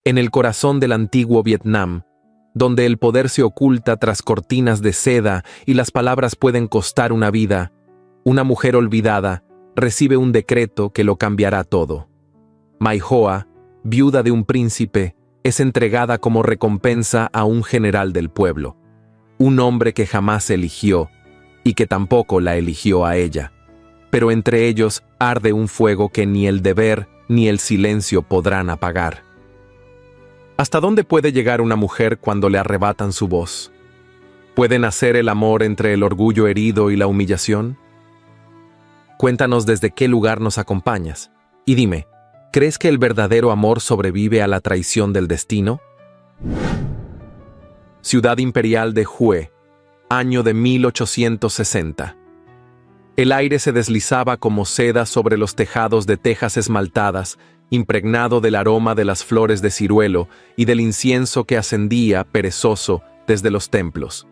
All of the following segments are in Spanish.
en el corazón del antiguo Vietnam, donde el poder se oculta tras cortinas de seda y las palabras pueden costar una vida, una mujer olvidada recibe un decreto que lo cambiará todo. Mai Hoa, viuda de un príncipe, es entregada como recompensa a un general del pueblo, un hombre que jamás eligió y que tampoco la eligió a ella. Pero entre ellos arde un fuego que ni el deber ni el silencio podrán apagar. ¿Hasta dónde puede llegar una mujer cuando le arrebatan su voz? ¿Puede nacer el amor entre el orgullo herido y la humillación? Cuéntanos desde qué lugar nos acompañas. Y dime, ¿crees que el verdadero amor sobrevive a la traición del destino? Ciudad imperial de Hue, año de 1860. El aire se deslizaba como seda sobre los tejados de tejas esmaltadas, impregnado del aroma de las flores de ciruelo y del incienso que ascendía, perezoso, desde los templos.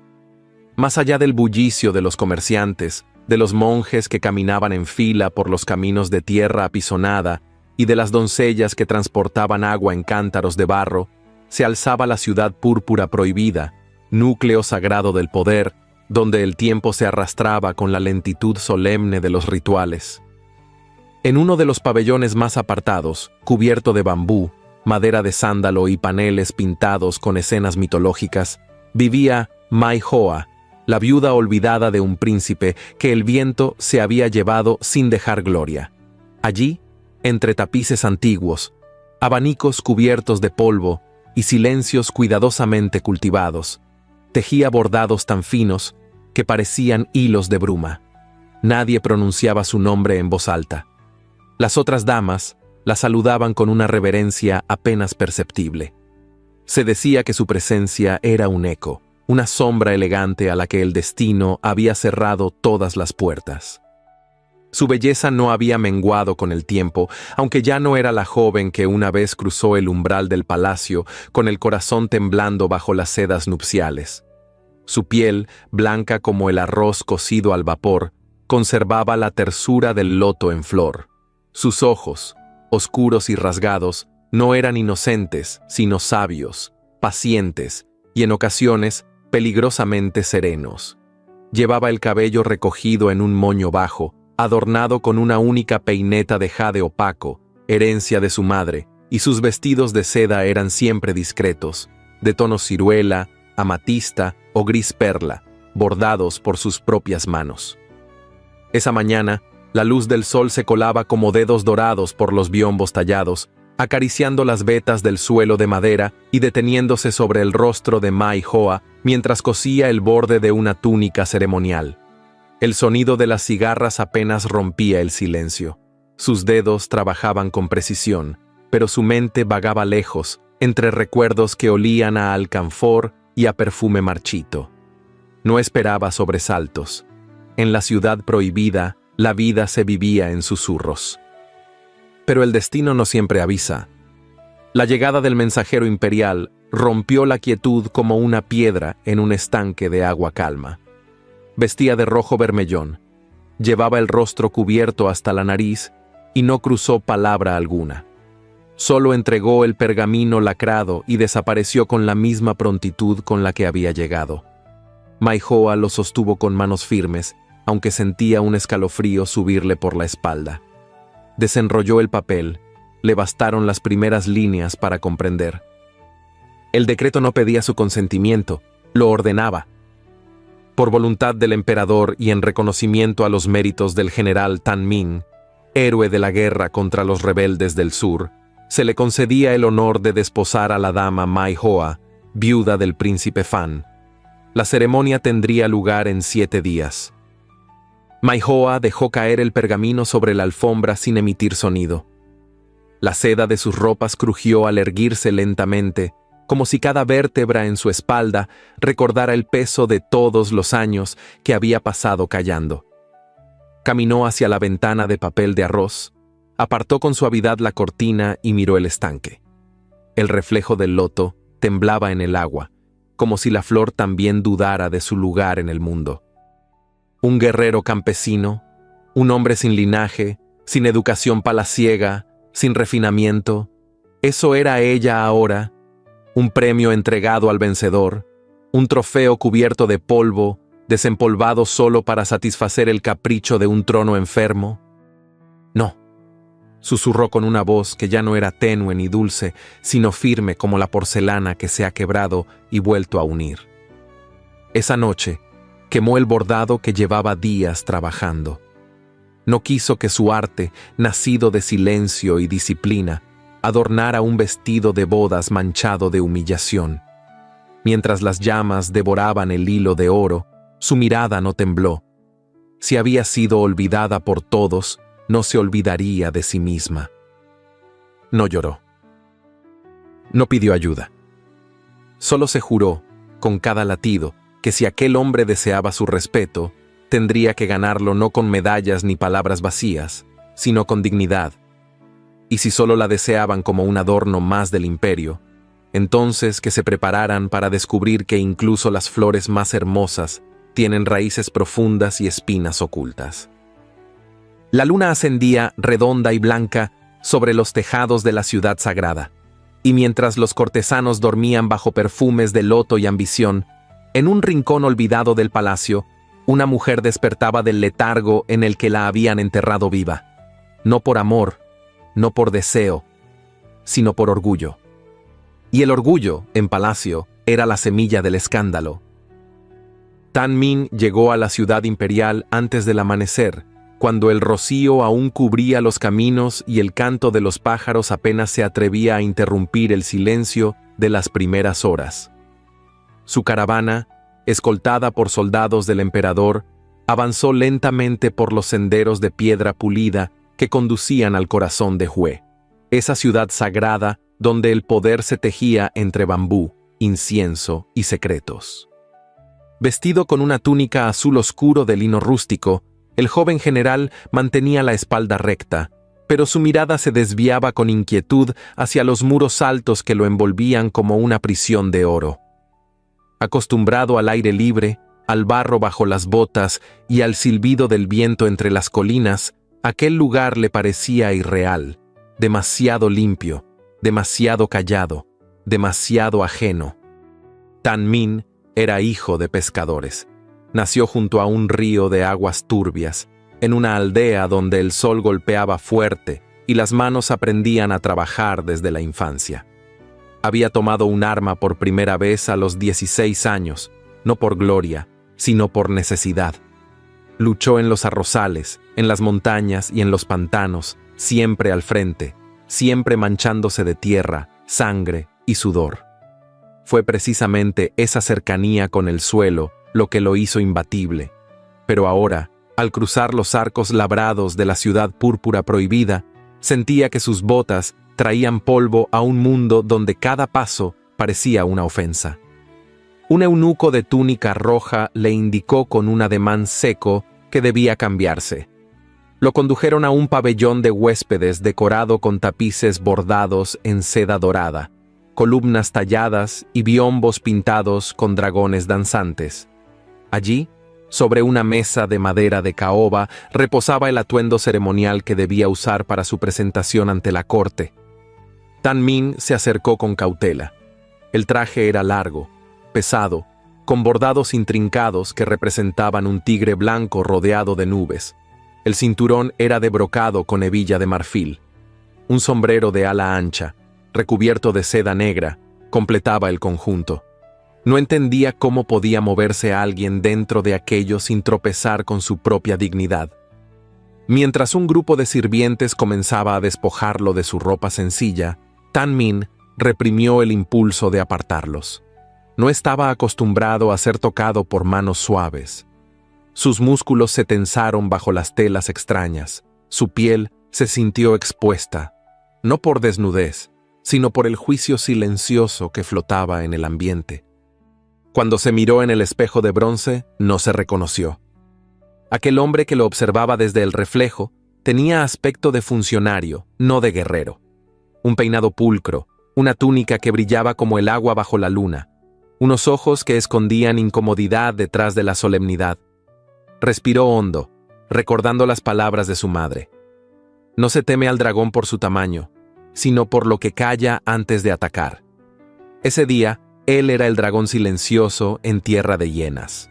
Más allá del bullicio de los comerciantes, de los monjes que caminaban en fila por los caminos de tierra apisonada y de las doncellas que transportaban agua en cántaros de barro, se alzaba la ciudad púrpura prohibida, núcleo sagrado del poder, donde el tiempo se arrastraba con la lentitud solemne de los rituales. En uno de los pabellones más apartados, cubierto de bambú, madera de sándalo y paneles pintados con escenas mitológicas, vivía Mai Hoa, la viuda olvidada de un príncipe que el viento se había llevado sin dejar gloria. Allí, entre tapices antiguos, abanicos cubiertos de polvo y silencios cuidadosamente cultivados, tejía bordados tan finos que parecían hilos de bruma. Nadie pronunciaba su nombre en voz alta. Las otras damas la saludaban con una reverencia apenas perceptible. Se decía que su presencia era un eco, una sombra elegante a la que el destino había cerrado todas las puertas. Su belleza no había menguado con el tiempo, aunque ya no era la joven que una vez cruzó el umbral del palacio con el corazón temblando bajo las sedas nupciales. Su piel, blanca como el arroz cocido al vapor, conservaba la tersura del loto en flor. Sus ojos, oscuros y rasgados, no eran inocentes, sino sabios, pacientes y en ocasiones peligrosamente serenos. Llevaba el cabello recogido en un moño bajo, adornado con una única peineta de jade opaco, herencia de su madre, y sus vestidos de seda eran siempre discretos, de tono ciruela, amatista o gris perla, bordados por sus propias manos. Esa mañana, la luz del sol se colaba como dedos dorados por los biombos tallados, acariciando las vetas del suelo de madera y deteniéndose sobre el rostro de Mai Hoa mientras cosía el borde de una túnica ceremonial. El sonido de las cigarras apenas rompía el silencio. Sus dedos trabajaban con precisión, pero su mente vagaba lejos, entre recuerdos que olían a alcanfor y a perfume marchito. No esperaba sobresaltos. En la ciudad prohibida, la vida se vivía en susurros. Pero el destino no siempre avisa. La llegada del mensajero imperial rompió la quietud como una piedra en un estanque de agua calma. Vestía de rojo bermellón, llevaba el rostro cubierto hasta la nariz y no cruzó palabra alguna. Solo entregó el pergamino lacrado y desapareció con la misma prontitud con la que había llegado. Mai Hoa lo sostuvo con manos firmes, aunque sentía un escalofrío subirle por la espalda. Desenrolló el papel, le bastaron las primeras líneas para comprender. El decreto no pedía su consentimiento, lo ordenaba. Por voluntad del emperador y en reconocimiento a los méritos del general Tan Minh, héroe de la guerra contra los rebeldes del sur, se le concedía el honor de desposar a la dama Mai Hoa, viuda del príncipe Fan. La ceremonia tendría lugar en 7 días. Mai Hoa dejó caer el pergamino sobre la alfombra sin emitir sonido. La seda de sus ropas crujió al erguirse lentamente, como si cada vértebra en su espalda recordara el peso de todos los años que había pasado callando. Caminó hacia la ventana de papel de arroz, apartó con suavidad la cortina y miró el estanque. El reflejo del loto temblaba en el agua, como si la flor también dudara de su lugar en el mundo. Un guerrero campesino, un hombre sin linaje, sin educación palaciega, sin refinamiento, Eso era ella ahora, un premio entregado al vencedor, un trofeo cubierto de polvo, desempolvado solo para satisfacer el capricho de un trono enfermo. No, susurró con una voz que ya no era tenue ni dulce, sino firme como la porcelana que se ha quebrado y vuelto a unir. Esa noche, quemó el bordado que llevaba días trabajando. No quiso que su arte, nacido de silencio y disciplina, adornara un vestido de bodas manchado de humillación. Mientras las llamas devoraban el hilo de oro, su mirada no tembló. Si había sido olvidada por todos, no se olvidaría de sí misma. No lloró. No pidió ayuda. Solo se juró, con cada latido, que si aquel hombre deseaba su respeto, tendría que ganarlo no con medallas ni palabras vacías, sino con dignidad. Y si solo la deseaban como un adorno más del imperio, entonces que se prepararan para descubrir que incluso las flores más hermosas tienen raíces profundas y espinas ocultas. La luna ascendía, redonda y blanca, sobre los tejados de la ciudad sagrada, y mientras los cortesanos dormían bajo perfumes de loto y ambición, en un rincón olvidado del palacio, una mujer despertaba del letargo en el que la habían enterrado viva, no por amor, no por deseo, sino por orgullo. Y el orgullo, en palacio, era la semilla del escándalo. Tan Min llegó a la ciudad imperial antes del amanecer, cuando el rocío aún cubría los caminos y el canto de los pájaros apenas se atrevía a interrumpir el silencio de las primeras horas. Su caravana, escoltada por soldados del emperador, avanzó lentamente por los senderos de piedra pulida que conducían al corazón de Hue, esa ciudad sagrada donde el poder se tejía entre bambú, incienso y secretos. Vestido con una túnica azul oscuro de lino rústico, el joven general mantenía la espalda recta, pero su mirada se desviaba con inquietud hacia los muros altos que lo envolvían como una prisión de oro. Acostumbrado al aire libre, al barro bajo las botas y al silbido del viento entre las colinas, aquel lugar le parecía irreal, demasiado limpio, demasiado callado, demasiado ajeno. Tan Min era hijo de pescadores. Nació junto a un río de aguas turbias, en una aldea donde el sol golpeaba fuerte y las manos aprendían a trabajar desde la infancia. Había tomado un arma por primera vez a los 16 años, no por gloria, sino por necesidad. Luchó en los arrozales, en las montañas y en los pantanos, siempre al frente, siempre manchándose de tierra, sangre y sudor. Fue precisamente esa cercanía con el suelo lo que lo hizo imbatible. Pero ahora, al cruzar los arcos labrados de la ciudad púrpura prohibida, sentía que sus botas traían polvo a un mundo donde cada paso parecía una ofensa. Un eunuco de túnica roja le indicó con un ademán seco que debía cambiarse. Lo condujeron a un pabellón de huéspedes decorado con tapices bordados en seda dorada, columnas talladas y biombos pintados con dragones danzantes. Allí, sobre una mesa de madera de caoba, reposaba el atuendo ceremonial que debía usar para su presentación ante la corte. Tan Min se acercó con cautela. El traje era largo, pesado, con bordados intrincados que representaban un tigre blanco rodeado de nubes. El cinturón era de brocado con hebilla de marfil. Un sombrero de ala ancha, recubierto de seda negra, completaba el conjunto. No entendía cómo podía moverse alguien dentro de aquello sin tropezar con su propia dignidad. Mientras un grupo de sirvientes comenzaba a despojarlo de su ropa sencilla, Tan Min reprimió el impulso de apartarlos. No estaba acostumbrado a ser tocado por manos suaves. Sus músculos se tensaron bajo las telas extrañas. Su piel se sintió expuesta, no por desnudez, sino por el juicio silencioso que flotaba en el ambiente. Cuando se miró en el espejo de bronce, no se reconoció. Aquel hombre que lo observaba desde el reflejo tenía aspecto de funcionario, no de guerrero. Un peinado pulcro, una túnica que brillaba como el agua bajo la luna, unos ojos que escondían incomodidad detrás de la solemnidad. Respiró hondo, recordando las palabras de su madre. No se teme al dragón por su tamaño, sino por lo que calla antes de atacar. Ese día, él era el dragón silencioso en tierra de hienas.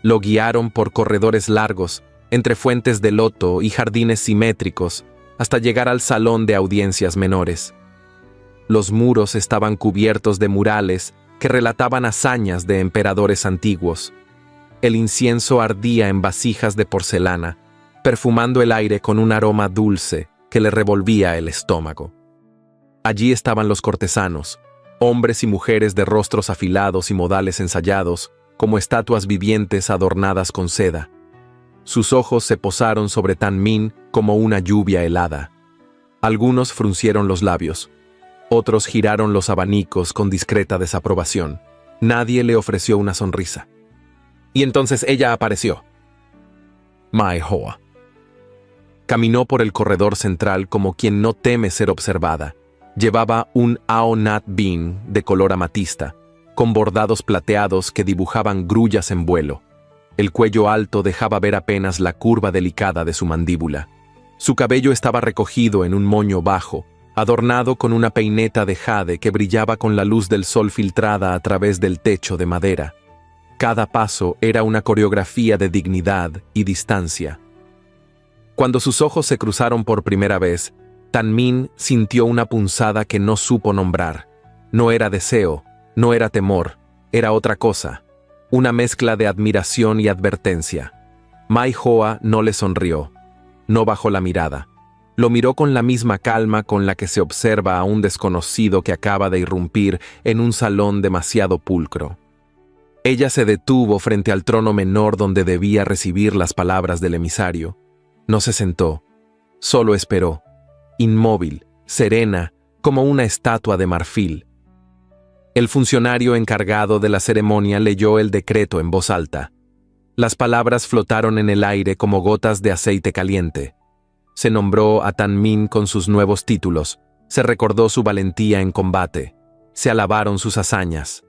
Lo guiaron por corredores largos, entre fuentes de loto y jardines simétricos, hasta llegar al salón de audiencias menores. Los muros estaban cubiertos de murales que relataban hazañas de emperadores antiguos. El incienso ardía en vasijas de porcelana, perfumando el aire con un aroma dulce que le revolvía el estómago. Allí estaban los cortesanos, hombres y mujeres de rostros afilados y modales ensayados, como estatuas vivientes adornadas con seda. Sus ojos se posaron sobre Tan Min como una lluvia helada. Algunos fruncieron los labios. Otros giraron los abanicos con discreta desaprobación. Nadie le ofreció una sonrisa. Y entonces ella apareció. Mai Hoa. Caminó por el corredor central como quien no teme ser observada. Llevaba un Ao Nat Bin de color amatista, con bordados plateados que dibujaban grullas en vuelo. El cuello alto dejaba ver apenas la curva delicada de su mandíbula. Su cabello estaba recogido en un moño bajo, adornado con una peineta de jade que brillaba con la luz del sol filtrada a través del techo de madera. Cada paso era una coreografía de dignidad y distancia. Cuando sus ojos se cruzaron por primera vez, Tan Min sintió una punzada que no supo nombrar. No era deseo, no era temor, era otra cosa, una mezcla de admiración y advertencia. Mai Hoa no le sonrió, no bajó la mirada. Lo miró con la misma calma con la que se observa a un desconocido que acaba de irrumpir en un salón demasiado pulcro. Ella se detuvo frente al trono menor donde debía recibir las palabras del emisario. No se sentó, solo esperó, inmóvil, serena, como una estatua de marfil. El funcionario encargado de la ceremonia leyó el decreto en voz alta. Las palabras flotaron en el aire como gotas de aceite caliente. Se nombró a Tan Min con sus nuevos títulos, se recordó su valentía en combate, se alabaron sus hazañas,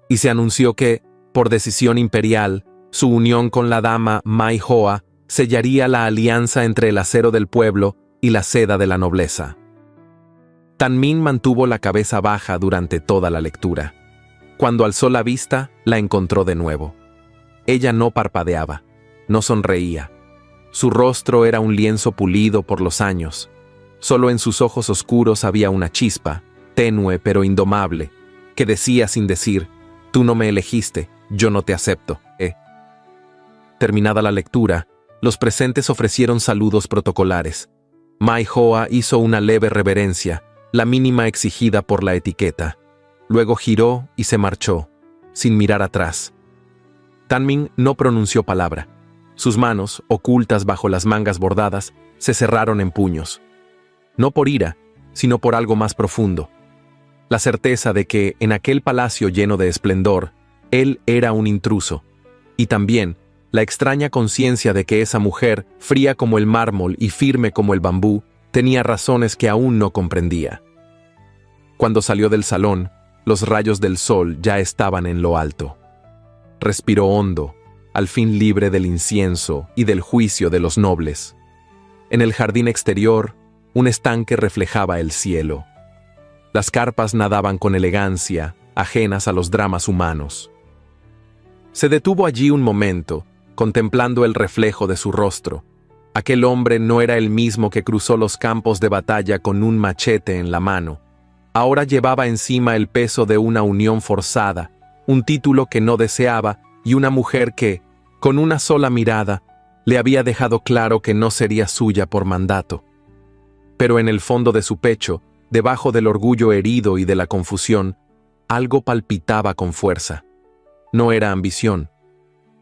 y se anunció que, por decisión imperial, su unión con la dama Mai Hoa sellaría la alianza entre el acero del pueblo y la seda de la nobleza. Tan Min mantuvo la cabeza baja durante toda la lectura. Cuando alzó la vista, la encontró de nuevo. Ella no parpadeaba, no sonreía. Su rostro era un lienzo pulido por los años. Solo en sus ojos oscuros había una chispa, tenue pero indomable, que decía sin decir: «Tú no me elegiste, yo no te acepto». Terminada la lectura, los presentes ofrecieron saludos protocolares. Mai Hoa hizo una leve reverencia, la mínima exigida por la etiqueta. Luego giró y se marchó, sin mirar atrás. Tan Min no pronunció palabra. Sus manos, ocultas bajo las mangas bordadas, se cerraron en puños. No por ira, sino por algo más profundo. La certeza de que, en aquel palacio lleno de esplendor, él era un intruso. Y también, la extraña conciencia de que esa mujer, fría como el mármol y firme como el bambú, tenía razones que aún no comprendía. Cuando salió del salón, los rayos del sol ya estaban en lo alto. Respiró hondo, al fin libre del incienso y del juicio de los nobles. En el jardín exterior, un estanque reflejaba el cielo. Las carpas nadaban con elegancia, ajenas a los dramas humanos. Se detuvo allí un momento, contemplando el reflejo de su rostro. Aquel hombre no era el mismo que cruzó los campos de batalla con un machete en la mano. Ahora llevaba encima el peso de una unión forzada, un título que no deseaba y una mujer que, con una sola mirada, le había dejado claro que no sería suya por mandato. Pero en el fondo de su pecho, debajo del orgullo herido y de la confusión, algo palpitaba con fuerza. No era ambición.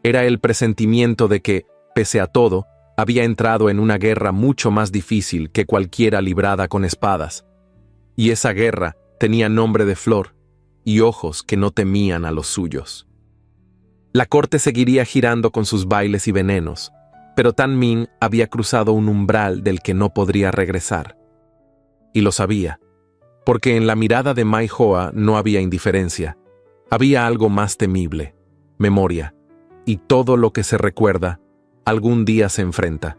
Era el presentimiento de que, pese a todo, había entrado en una guerra mucho más difícil que cualquiera librada con espadas. Y esa guerra tenía nombre de flor y ojos que no temían a los suyos. La corte seguiría girando con sus bailes y venenos, pero Tan Min había cruzado un umbral del que no podría regresar. Y lo sabía, porque en la mirada de Mai Hoa no había indiferencia, había algo más temible, memoria, y todo lo que se recuerda, algún día se enfrenta.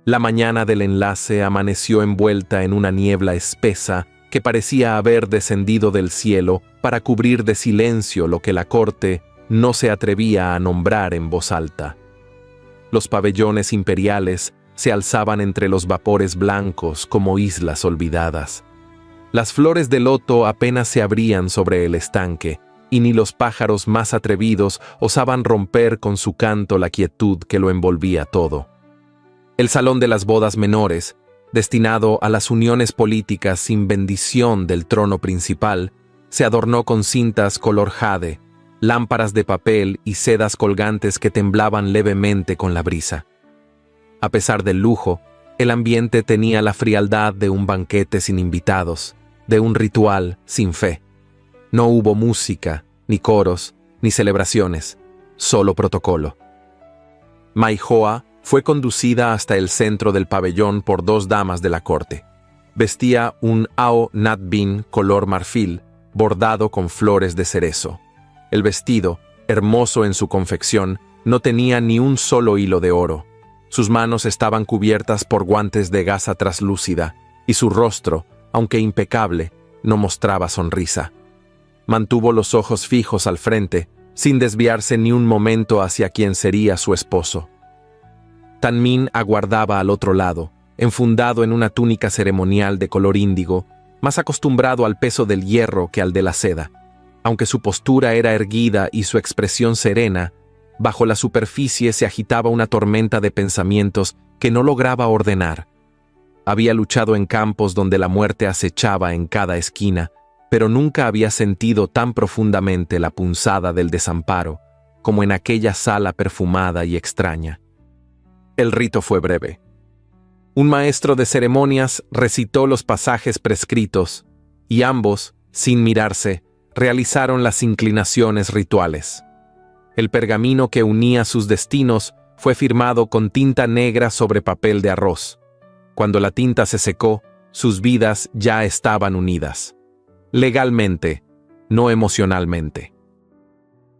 La mañana del enlace amaneció envuelta en una niebla espesa que parecía haber descendido del cielo para cubrir de silencio lo que la corte no se atrevía a nombrar en voz alta. Los pabellones imperiales se alzaban entre los vapores blancos como islas olvidadas. Las flores de loto apenas se abrían sobre el estanque, y ni los pájaros más atrevidos osaban romper con su canto la quietud que lo envolvía todo. El salón de las bodas menores, destinado a las uniones políticas sin bendición del trono principal, se adornó con cintas color jade, lámparas de papel y sedas colgantes que temblaban levemente con la brisa. A pesar del lujo, el ambiente tenía la frialdad de un banquete sin invitados, de un ritual sin fe. No hubo música, ni coros, ni celebraciones, solo protocolo. Mai Hoa fue conducida hasta el centro del pabellón por dos damas de la corte. Vestía un ao nat bin color marfil, bordado con flores de cerezo. El vestido, hermoso en su confección, no tenía ni un solo hilo de oro. Sus manos estaban cubiertas por guantes de gasa traslúcida, y su rostro, aunque impecable, no mostraba sonrisa. Mantuvo los ojos fijos al frente, sin desviarse ni un momento hacia quien sería su esposo. Tan Min aguardaba al otro lado, enfundado en una túnica ceremonial de color índigo, más acostumbrado al peso del hierro que al de la seda. Aunque su postura era erguida y su expresión serena, bajo la superficie se agitaba una tormenta de pensamientos que no lograba ordenar. Había luchado en campos donde la muerte acechaba en cada esquina, pero nunca había sentido tan profundamente la punzada del desamparo como en aquella sala perfumada y extraña. El rito fue breve. Un maestro de ceremonias recitó los pasajes prescritos, y ambos, sin mirarse, realizaron las inclinaciones rituales. El pergamino que unía sus destinos fue firmado con tinta negra sobre papel de arroz. Cuando la tinta se secó, sus vidas ya estaban unidas. Legalmente, no emocionalmente.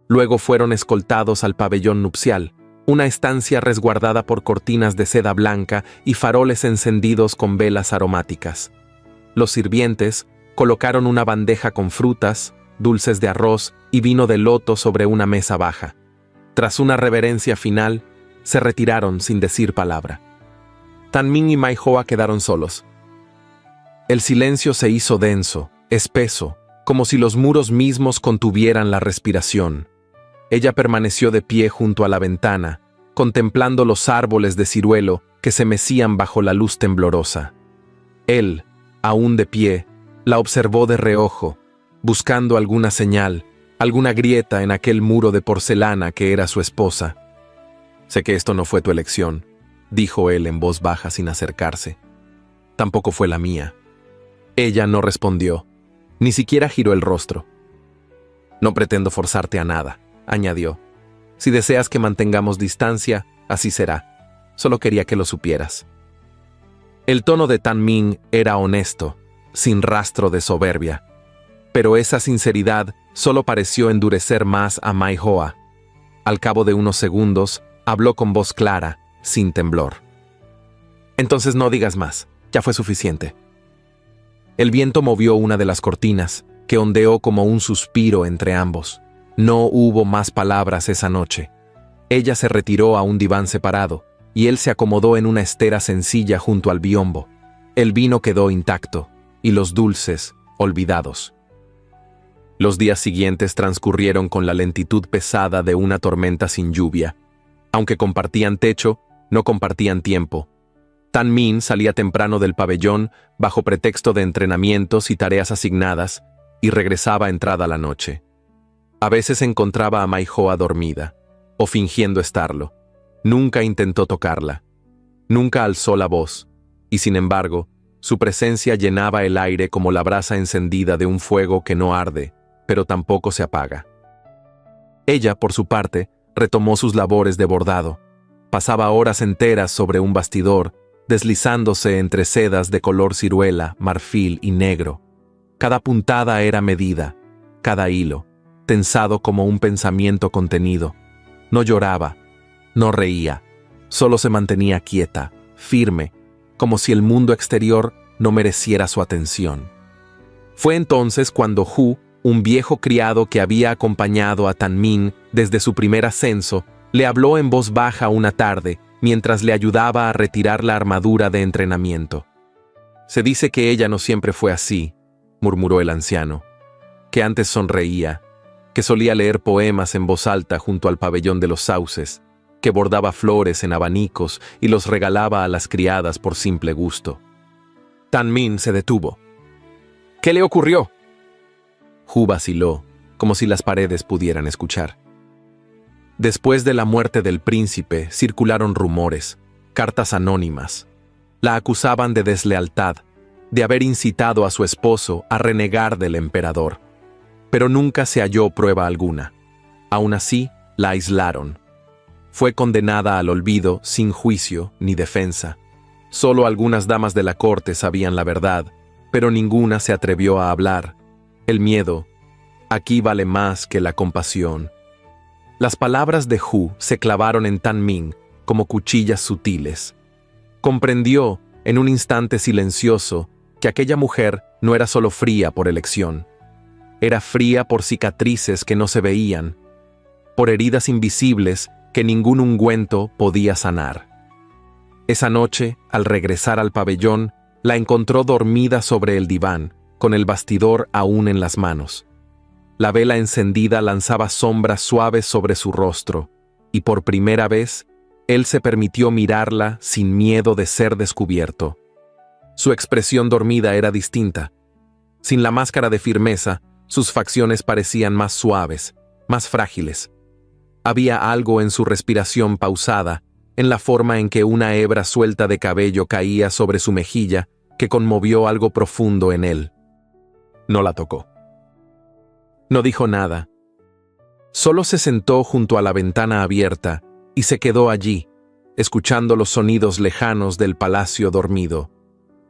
Luego fueron escoltados al pabellón nupcial, una estancia resguardada por cortinas de seda blanca y faroles encendidos con velas aromáticas. Los sirvientes colocaron una bandeja con frutas, dulces de arroz y vino de loto sobre una mesa baja. Tras una reverencia final, se retiraron sin decir palabra. Tan Min y Mai Hoa quedaron solos. El silencio se hizo denso, espeso, como si los muros mismos contuvieran la respiración. Ella permaneció de pie junto a la ventana, contemplando los árboles de ciruelo que se mecían bajo la luz temblorosa. Él, aún de pie, la observó de reojo, buscando alguna señal, alguna grieta en aquel muro de porcelana que era su esposa. «Sé que esto no fue tu elección», dijo él en voz baja sin acercarse. «Tampoco fue la mía». Ella no respondió, ni siquiera giró el rostro. «No pretendo forzarte a nada», añadió. «Si deseas que mantengamos distancia, así será. Solo quería que lo supieras». El tono de Tan Min era honesto, sin rastro de soberbia. Pero esa sinceridad solo pareció endurecer más a Mai Hoa. Al cabo de unos segundos, habló con voz clara, sin temblor. «Entonces no digas más, ya fue suficiente». El viento movió una de las cortinas, que ondeó como un suspiro entre ambos. No hubo más palabras esa noche. Ella se retiró a un diván separado, y él se acomodó en una estera sencilla junto al biombo. El vino quedó intacto, y los dulces, olvidados. Los días siguientes transcurrieron con la lentitud pesada de una tormenta sin lluvia. Aunque compartían techo, no compartían tiempo. Tan Min salía temprano del pabellón bajo pretexto de entrenamientos y tareas asignadas, y regresaba entrada la noche. A veces encontraba a Mai Hoa dormida, o fingiendo estarlo. Nunca intentó tocarla. Nunca alzó la voz, y sin embargo, su presencia llenaba el aire como la brasa encendida de un fuego que no arde, pero tampoco se apaga. Ella, por su parte, retomó sus labores de bordado. Pasaba horas enteras sobre un bastidor, deslizándose entre sedas de color ciruela, marfil y negro. Cada puntada era medida, cada hilo, tensado como un pensamiento contenido. No lloraba, no reía, solo se mantenía quieta, firme, como si el mundo exterior no mereciera su atención. Fue entonces cuando Hu, un viejo criado que había acompañado a Tan Min desde su primer ascenso, le habló en voz baja una tarde mientras le ayudaba a retirar la armadura de entrenamiento. «Se dice que ella no siempre fue así», murmuró el anciano, «que antes sonreía, que solía leer poemas en voz alta junto al pabellón de los sauces, que bordaba flores en abanicos y los regalaba a las criadas por simple gusto». Tan Min se detuvo. «¿Qué le ocurrió?». Hu vaciló, como si las paredes pudieran escuchar. Después de la muerte del príncipe, circularon rumores, cartas anónimas. La acusaban de deslealtad, de haber incitado a su esposo a renegar del emperador. Pero nunca se halló prueba alguna. Aún así, la aislaron. Fue condenada al olvido sin juicio ni defensa. Solo algunas damas de la corte sabían la verdad, pero ninguna se atrevió a hablar. El miedo, aquí vale más que la compasión. Las palabras de Hu se clavaron en Tan Min como cuchillas sutiles. Comprendió, en un instante silencioso, que aquella mujer no era solo fría por elección. Era fría por cicatrices que no se veían, por heridas invisibles que ningún ungüento podía sanar. Esa noche, al regresar al pabellón, la encontró dormida sobre el diván, con el bastidor aún en las manos. La vela encendida lanzaba sombras suaves sobre su rostro, y por primera vez, él se permitió mirarla sin miedo de ser descubierto. Su expresión dormida era distinta. Sin la máscara de firmeza, sus facciones parecían más suaves, más frágiles. Había algo en su respiración pausada, en la forma en que una hebra suelta de cabello caía sobre su mejilla, que conmovió algo profundo en él. No la tocó. No dijo nada. Solo se sentó junto a la ventana abierta y se quedó allí, escuchando los sonidos lejanos del palacio dormido.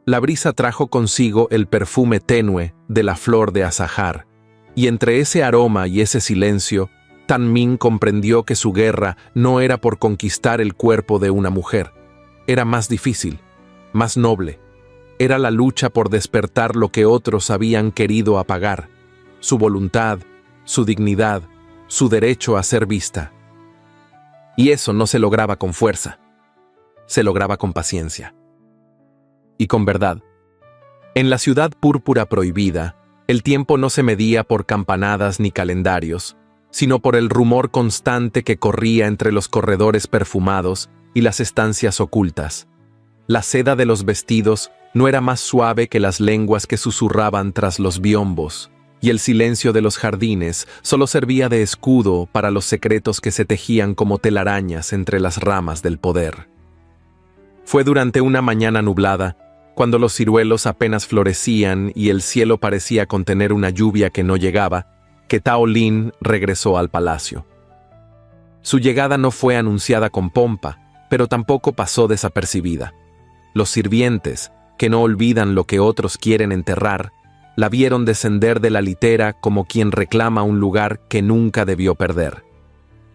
La brisa trajo consigo el perfume tenue de la flor de azahar, y entre ese aroma y ese silencio, Tan Min comprendió que su guerra no era por conquistar el cuerpo de una mujer. Era más difícil, más noble. Era la lucha por despertar lo que otros habían querido apagar: su voluntad, su dignidad, su derecho a ser vista. Y eso no se lograba con fuerza, se lograba con paciencia. Y con verdad. En la ciudad púrpura prohibida, el tiempo no se medía por campanadas ni calendarios, sino por el rumor constante que corría entre los corredores perfumados y las estancias ocultas. La seda de los vestidos no era más suave que las lenguas que susurraban tras los biombos, y el silencio de los jardines solo servía de escudo para los secretos que se tejían como telarañas entre las ramas del poder. Fue durante una mañana nublada, cuando los ciruelos apenas florecían y el cielo parecía contener una lluvia que no llegaba, que Tao Lin regresó al palacio. Su llegada no fue anunciada con pompa, pero tampoco pasó desapercibida. Los sirvientes, que no olvidan lo que otros quieren enterrar, la vieron descender de la litera como quien reclama un lugar que nunca debió perder.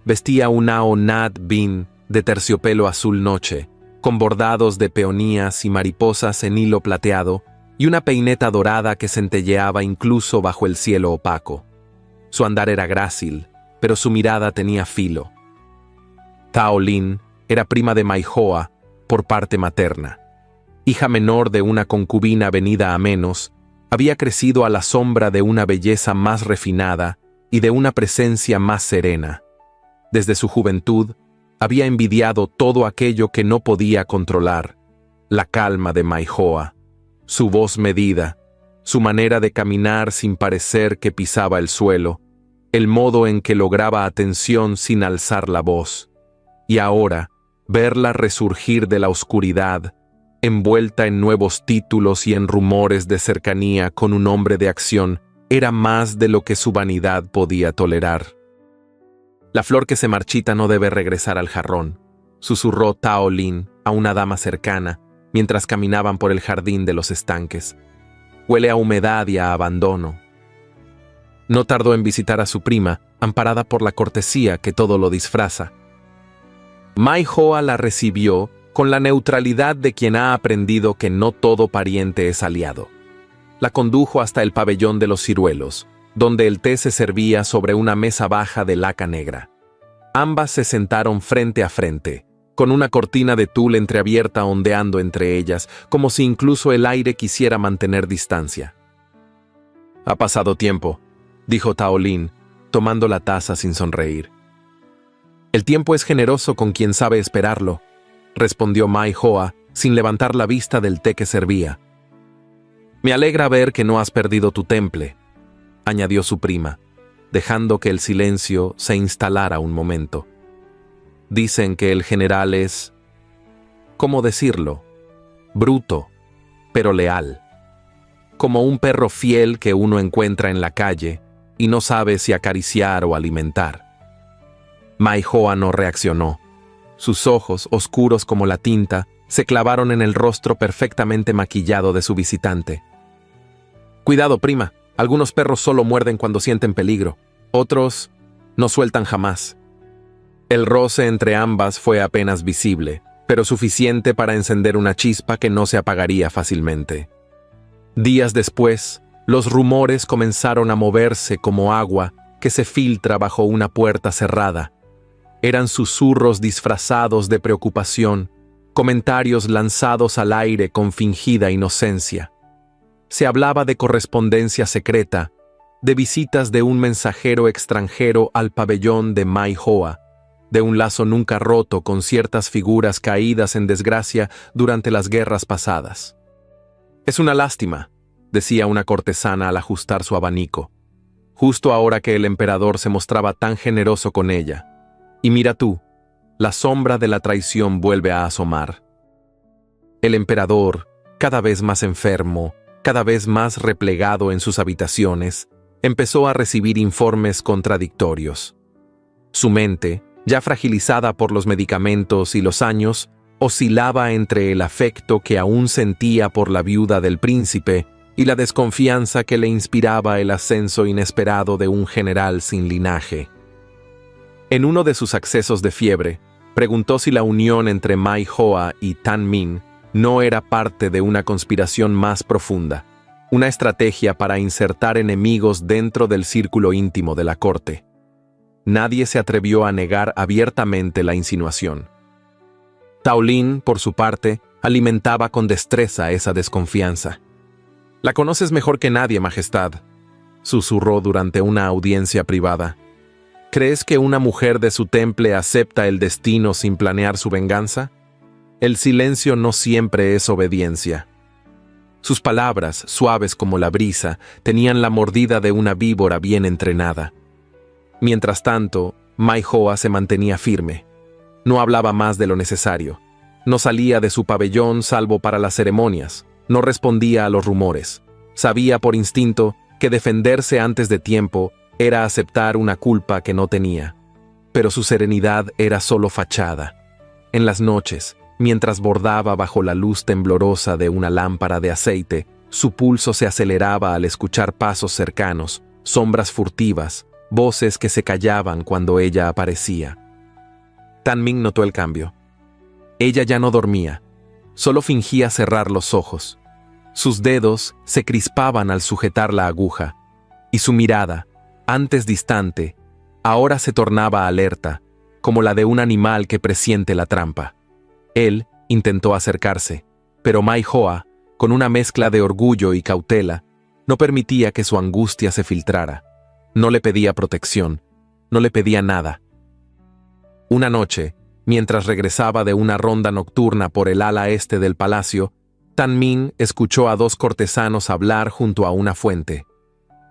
Vestía un ao nad bin de terciopelo azul noche, con bordados de peonías y mariposas en hilo plateado, y una peineta dorada que centelleaba incluso bajo el cielo opaco. Su andar era grácil, pero su mirada tenía filo. Tao Lin era prima de Maihoa por parte materna. Hija menor de una concubina venida a menos, había crecido a la sombra de una belleza más refinada y de una presencia más serena. Desde su juventud, había envidiado todo aquello que no podía controlar: la calma de Maihoa, su voz medida, su manera de caminar sin parecer que pisaba el suelo, el modo en que lograba atención sin alzar la voz. Y ahora, verla resurgir de la oscuridad, envuelta en nuevos títulos y en rumores de cercanía con un hombre de acción, era más de lo que su vanidad podía tolerar. «La flor que se marchita no debe regresar al jarrón», susurró Tao Lin a una dama cercana mientras caminaban por el jardín de los estanques. «Huele a humedad y a abandono». No tardó en visitar a su prima, amparada por la cortesía que todo lo disfraza. Maihoa la recibió con la neutralidad de quien ha aprendido que no todo pariente es aliado. La condujo hasta el pabellón de los ciruelos, donde el té se servía sobre una mesa baja de laca negra. Ambas se sentaron frente a frente, con una cortina de tul entreabierta ondeando entre ellas, como si incluso el aire quisiera mantener distancia. «Ha pasado tiempo», dijo Tao Lin, tomando la taza sin sonreír. «El tiempo es generoso con quien sabe esperarlo», respondió Mai Hoa, sin levantar la vista del té que servía. «Me alegra ver que no has perdido tu temple», añadió su prima, dejando que el silencio se instalara un momento. «Dicen que el general es, ¿cómo decirlo? Bruto, pero leal. Como un perro fiel que uno encuentra en la calle y no sabe si acariciar o alimentar». Mai Hoa no reaccionó. Sus ojos, oscuros como la tinta, se clavaron en el rostro perfectamente maquillado de su visitante. «Cuidado, prima. Algunos perros solo muerden cuando sienten peligro. Otros no sueltan jamás». El roce entre ambas fue apenas visible, pero suficiente para encender una chispa que no se apagaría fácilmente. Días después, los rumores comenzaron a moverse como agua que se filtra bajo una puerta cerrada. Eran susurros disfrazados de preocupación, comentarios lanzados al aire con fingida inocencia. Se hablaba de correspondencia secreta, de visitas de un mensajero extranjero al pabellón de Mai Hoa, de un lazo nunca roto con ciertas figuras caídas en desgracia durante las guerras pasadas. «Es una lástima», decía una cortesana al ajustar su abanico, justo ahora que el emperador se mostraba tan generoso con ella. Y mira tú, la sombra de la traición vuelve a asomar. El emperador, cada vez más enfermo, cada vez más replegado en sus habitaciones, empezó a recibir informes contradictorios. Su mente, ya fragilizada por los medicamentos y los años, oscilaba entre el afecto que aún sentía por la viuda del príncipe y la desconfianza que le inspiraba el ascenso inesperado de un general sin linaje. En uno de sus accesos de fiebre, preguntó si la unión entre Mai Hoa y Tan Min no era parte de una conspiración más profunda, una estrategia para insertar enemigos dentro del círculo íntimo de la corte. Nadie se atrevió a negar abiertamente la insinuación. Tao Lin, por su parte, alimentaba con destreza esa desconfianza. «La conoces mejor que nadie, Majestad», susurró durante una audiencia privada. «¿Crees que una mujer de su temple acepta el destino sin planear su venganza? El silencio no siempre es obediencia». Sus palabras, suaves como la brisa, tenían la mordida de una víbora bien entrenada. Mientras tanto, Mai Hoa se mantenía firme. No hablaba más de lo necesario. No salía de su pabellón salvo para las ceremonias. No respondía a los rumores. Sabía por instinto que defenderse antes de tiempo era aceptar una culpa que no tenía. Pero su serenidad era solo fachada. En las noches, mientras bordaba bajo la luz temblorosa de una lámpara de aceite, su pulso se aceleraba al escuchar pasos cercanos, sombras furtivas, voces que se callaban cuando ella aparecía. Tan Min notó el cambio. Ella ya no dormía, solo fingía cerrar los ojos. Sus dedos se crispaban al sujetar la aguja, y su mirada, antes distante, ahora se tornaba alerta, como la de un animal que presiente la trampa. Él intentó acercarse, pero Mai Hoa, con una mezcla de orgullo y cautela, no permitía que su angustia se filtrara. No le pedía protección, no le pedía nada. Una noche, mientras regresaba de una ronda nocturna por el ala este del palacio, Tan Min escuchó a dos cortesanos hablar junto a una fuente.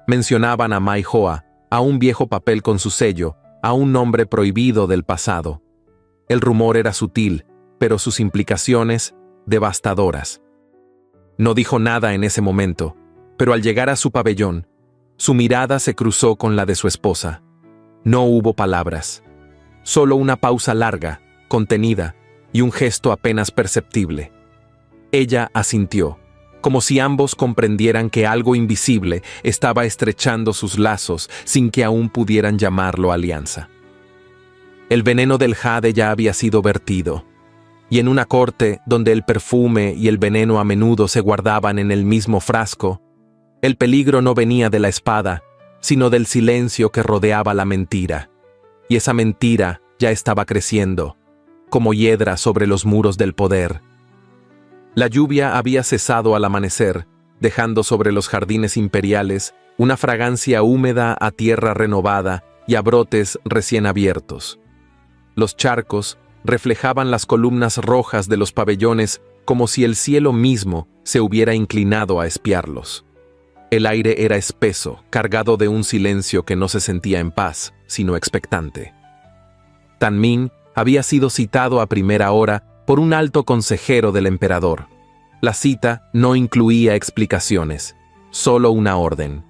Mencionaban a Mai Hoa, a un viejo papel con su sello, a un nombre prohibido del pasado. El rumor era sutil, pero sus implicaciones, devastadoras. No dijo nada en ese momento, pero al llegar a su pabellón, su mirada se cruzó con la de su esposa. No hubo palabras, solo una pausa larga, contenida, y un gesto apenas perceptible. Ella asintió, como si ambos comprendieran que algo invisible estaba estrechando sus lazos sin que aún pudieran llamarlo alianza. El veneno del jade ya había sido vertido, y en una corte donde el perfume y el veneno a menudo se guardaban en el mismo frasco, el peligro no venía de la espada, sino del silencio que rodeaba la mentira. Y esa mentira ya estaba creciendo, como hiedra sobre los muros del poder. La lluvia había cesado al amanecer, dejando sobre los jardines imperiales una fragancia húmeda a tierra renovada y a brotes recién abiertos. Los charcos reflejaban las columnas rojas de los pabellones como si el cielo mismo se hubiera inclinado a espiarlos. El aire era espeso, cargado de un silencio que no se sentía en paz, sino expectante. Tanmin había sido citado a primera hora por un alto consejero del emperador. La cita no incluía explicaciones, solo una orden.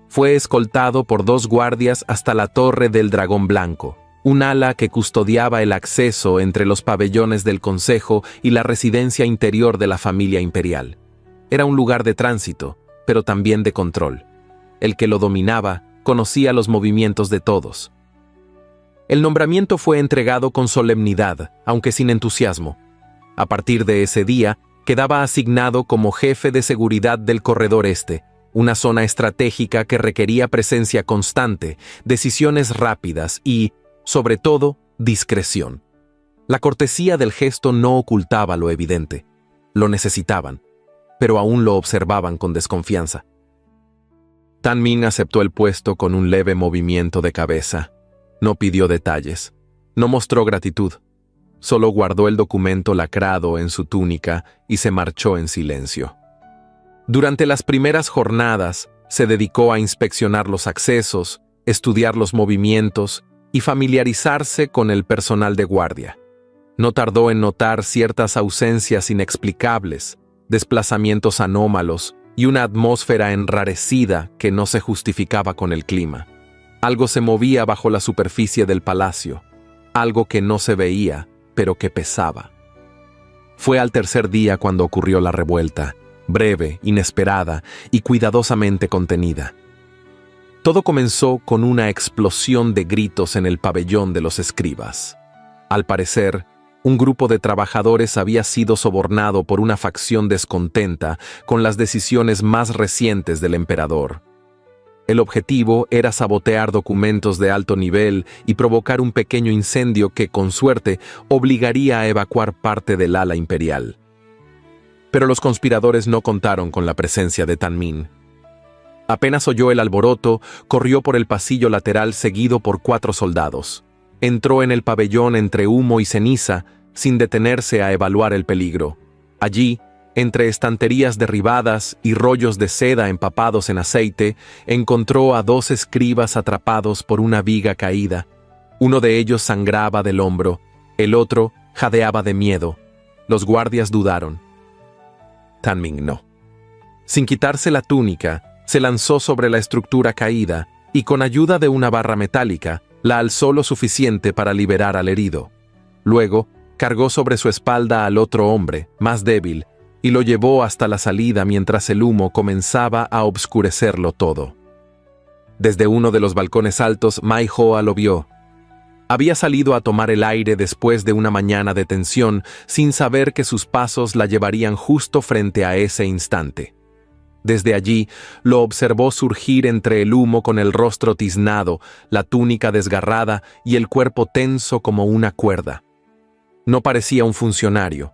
Fue escoltado por 2 guardias hasta la Torre del Dragón Blanco, un ala que custodiaba el acceso entre los pabellones del consejo y la residencia interior de la familia imperial. Era un lugar de tránsito, pero también de control. El que lo dominaba conocía los movimientos de todos. El nombramiento fue entregado con solemnidad, aunque sin entusiasmo. A partir de ese día, quedaba asignado como jefe de seguridad del Corredor Este, una zona estratégica que requería presencia constante, decisiones rápidas y, sobre todo, discreción. La cortesía del gesto no ocultaba lo evidente. Lo necesitaban, pero aún lo observaban con desconfianza. Tanmin aceptó el puesto con un leve movimiento de cabeza. No pidió detalles. No mostró gratitud. Solo guardó el documento lacrado en su túnica y se marchó en silencio. Durante las primeras jornadas, se dedicó a inspeccionar los accesos, estudiar los movimientos y familiarizarse con el personal de guardia. No tardó en notar ciertas ausencias inexplicables, desplazamientos anómalos y una atmósfera enrarecida que no se justificaba con el clima. Algo se movía bajo la superficie del palacio, algo que no se veía, pero que pesaba. Fue al tercer día cuando ocurrió la revuelta, breve, inesperada y cuidadosamente contenida. Todo comenzó con una explosión de gritos en el pabellón de los escribas. Al parecer, un grupo de trabajadores había sido sobornado por una facción descontenta con las decisiones más recientes del emperador. El objetivo era sabotear documentos de alto nivel y provocar un pequeño incendio que, con suerte, obligaría a evacuar parte del ala imperial. Pero los conspiradores no contaron con la presencia de Tanmin. Apenas oyó el alboroto, corrió por el pasillo lateral seguido por 4 soldados. Entró en el pabellón entre humo y ceniza, sin detenerse a evaluar el peligro. Allí, entre estanterías derribadas y rollos de seda empapados en aceite, encontró a 2 escribas atrapados por una viga caída. Uno de ellos sangraba del hombro, el otro jadeaba de miedo. Los guardias dudaron. Tanmin no. Sin quitarse la túnica, se lanzó sobre la estructura caída y, con ayuda de una barra metálica, la alzó lo suficiente para liberar al herido. Luego, cargó sobre su espalda al otro hombre, más débil, y lo llevó hasta la salida mientras el humo comenzaba a obscurecerlo todo. Desde uno de los balcones altos, Mai Hoa lo vio. Había salido a tomar el aire después de una mañana de tensión, sin saber que sus pasos la llevarían justo frente a ese instante. Desde allí, lo observó surgir entre el humo con el rostro tiznado, la túnica desgarrada y el cuerpo tenso como una cuerda. No parecía un funcionario.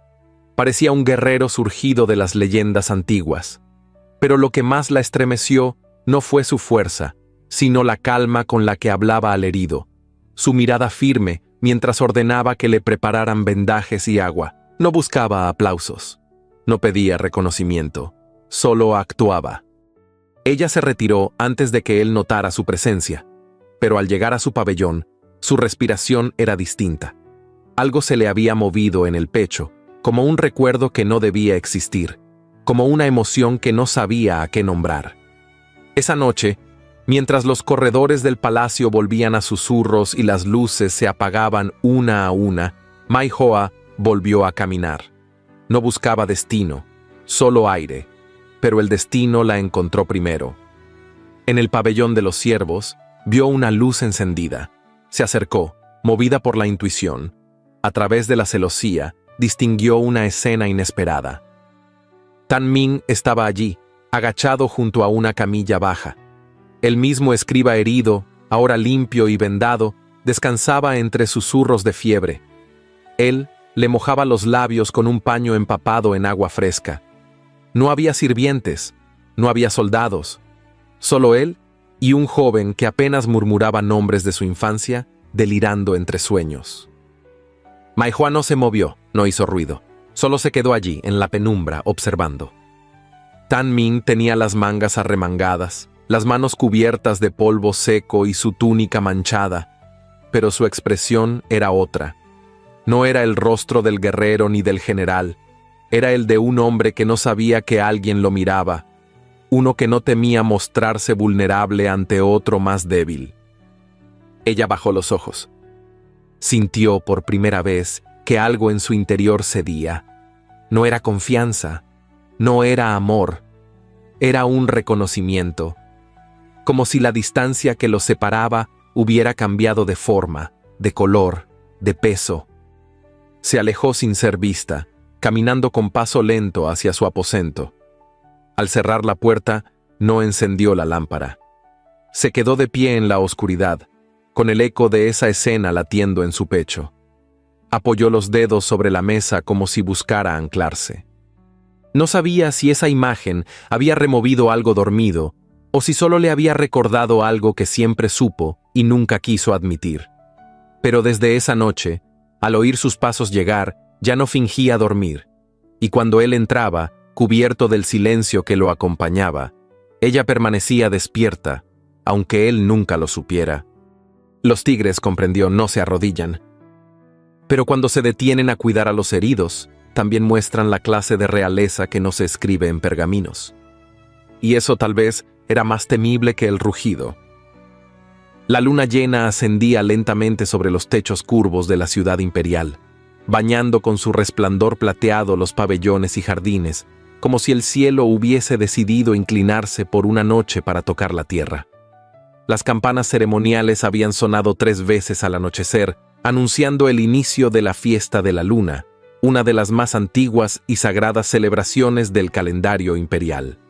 Parecía un guerrero surgido de las leyendas antiguas. Pero lo que más la estremeció no fue su fuerza, sino la calma con la que hablaba al herido. Su mirada firme mientras ordenaba que le prepararan vendajes y agua. No buscaba aplausos. No pedía reconocimiento. Solo actuaba. Ella se retiró antes de que él notara su presencia, pero al llegar a su pabellón, su respiración era distinta. Algo se le había movido en el pecho, como un recuerdo que no debía existir, como una emoción que no sabía a qué nombrar. Esa noche, mientras los corredores del palacio volvían a susurros y las luces se apagaban una a una, Mai Hoa volvió a caminar. No buscaba destino, solo aire, pero el destino la encontró primero. En el pabellón de los siervos, vio una luz encendida. Se acercó, movida por la intuición. A través de la celosía, distinguió una escena inesperada. Tan Ming estaba allí, agachado junto a una camilla baja. El mismo escriba herido, ahora limpio y vendado, descansaba entre susurros de fiebre. Él le mojaba los labios con un paño empapado en agua fresca. No había sirvientes, no había soldados, solo él y un joven que apenas murmuraba nombres de su infancia, delirando entre sueños. Maihua no se movió, no hizo ruido, solo se quedó allí, en la penumbra, observando. Tan Ming tenía las mangas arremangadas, las manos cubiertas de polvo seco y su túnica manchada, pero su expresión era otra. No era el rostro del guerrero ni del general, era el de un hombre que no sabía que alguien lo miraba, uno que no temía mostrarse vulnerable ante otro más débil. Ella bajó los ojos. Sintió por primera vez que algo en su interior cedía. No era confianza, no era amor, era un reconocimiento, como si la distancia que los separaba hubiera cambiado de forma, de color, de peso. Se alejó sin ser vista, caminando con paso lento hacia su aposento. Al cerrar la puerta, no encendió la lámpara. Se quedó de pie en la oscuridad, con el eco de esa escena latiendo en su pecho. Apoyó los dedos sobre la mesa como si buscara anclarse. No sabía si esa imagen había removido algo dormido, o si solo le había recordado algo que siempre supo y nunca quiso admitir. Pero desde esa noche, al oír sus pasos llegar, ya no fingía dormir, y cuando él entraba, cubierto del silencio que lo acompañaba, ella permanecía despierta, aunque él nunca lo supiera. Los tigres, comprendió, no se arrodillan. Pero cuando se detienen a cuidar a los heridos, también muestran la clase de realeza que no se escribe en pergaminos. Y eso tal vez era más temible que el rugido. La luna llena ascendía lentamente sobre los techos curvos de la ciudad imperial, bañando con su resplandor plateado los pabellones y jardines, como si el cielo hubiese decidido inclinarse por una noche para tocar la tierra. Las campanas ceremoniales habían sonado 3 veces al anochecer, anunciando el inicio de la fiesta de la luna, una de las más antiguas y sagradas celebraciones del calendario imperial.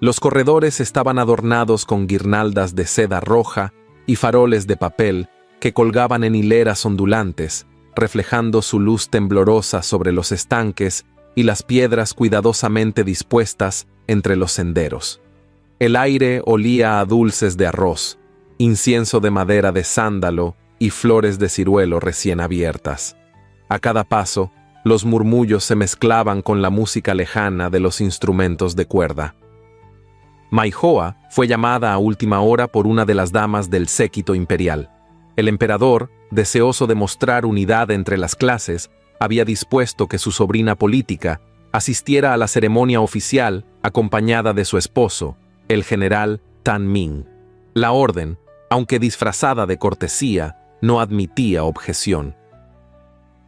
Los corredores estaban adornados con guirnaldas de seda roja y faroles de papel que colgaban en hileras ondulantes, reflejando su luz temblorosa sobre los estanques y las piedras cuidadosamente dispuestas entre los senderos. El aire olía a dulces de arroz, incienso de madera de sándalo y flores de ciruelo recién abiertas. A cada paso, los murmullos se mezclaban con la música lejana de los instrumentos de cuerda. Maihua fue llamada a última hora por una de las damas del séquito imperial. El emperador, deseoso de mostrar unidad entre las clases, había dispuesto que su sobrina política asistiera a la ceremonia oficial acompañada de su esposo, el general Tan Ming. La orden, aunque disfrazada de cortesía, no admitía objeción.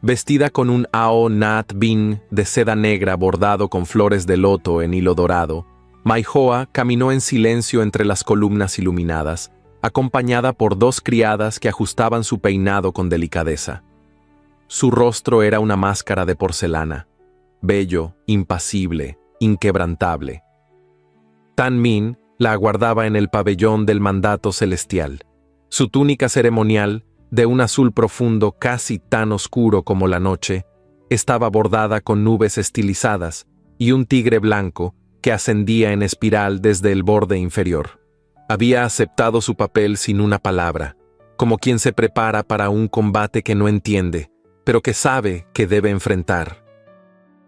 Vestida con un ao nat bin de seda negra bordado con flores de loto en hilo dorado, Maihua caminó en silencio entre las columnas iluminadas, acompañada por 2 criadas que ajustaban su peinado con delicadeza. Su rostro era una máscara de porcelana, bello, impasible, inquebrantable. Tan Min la aguardaba en el pabellón del mandato celestial. Su túnica ceremonial, de un azul profundo casi tan oscuro como la noche, estaba bordada con nubes estilizadas y un tigre blanco que ascendía en espiral desde el borde inferior. Había aceptado su papel sin una palabra, como quien se prepara para un combate que no entiende, pero que sabe que debe enfrentar.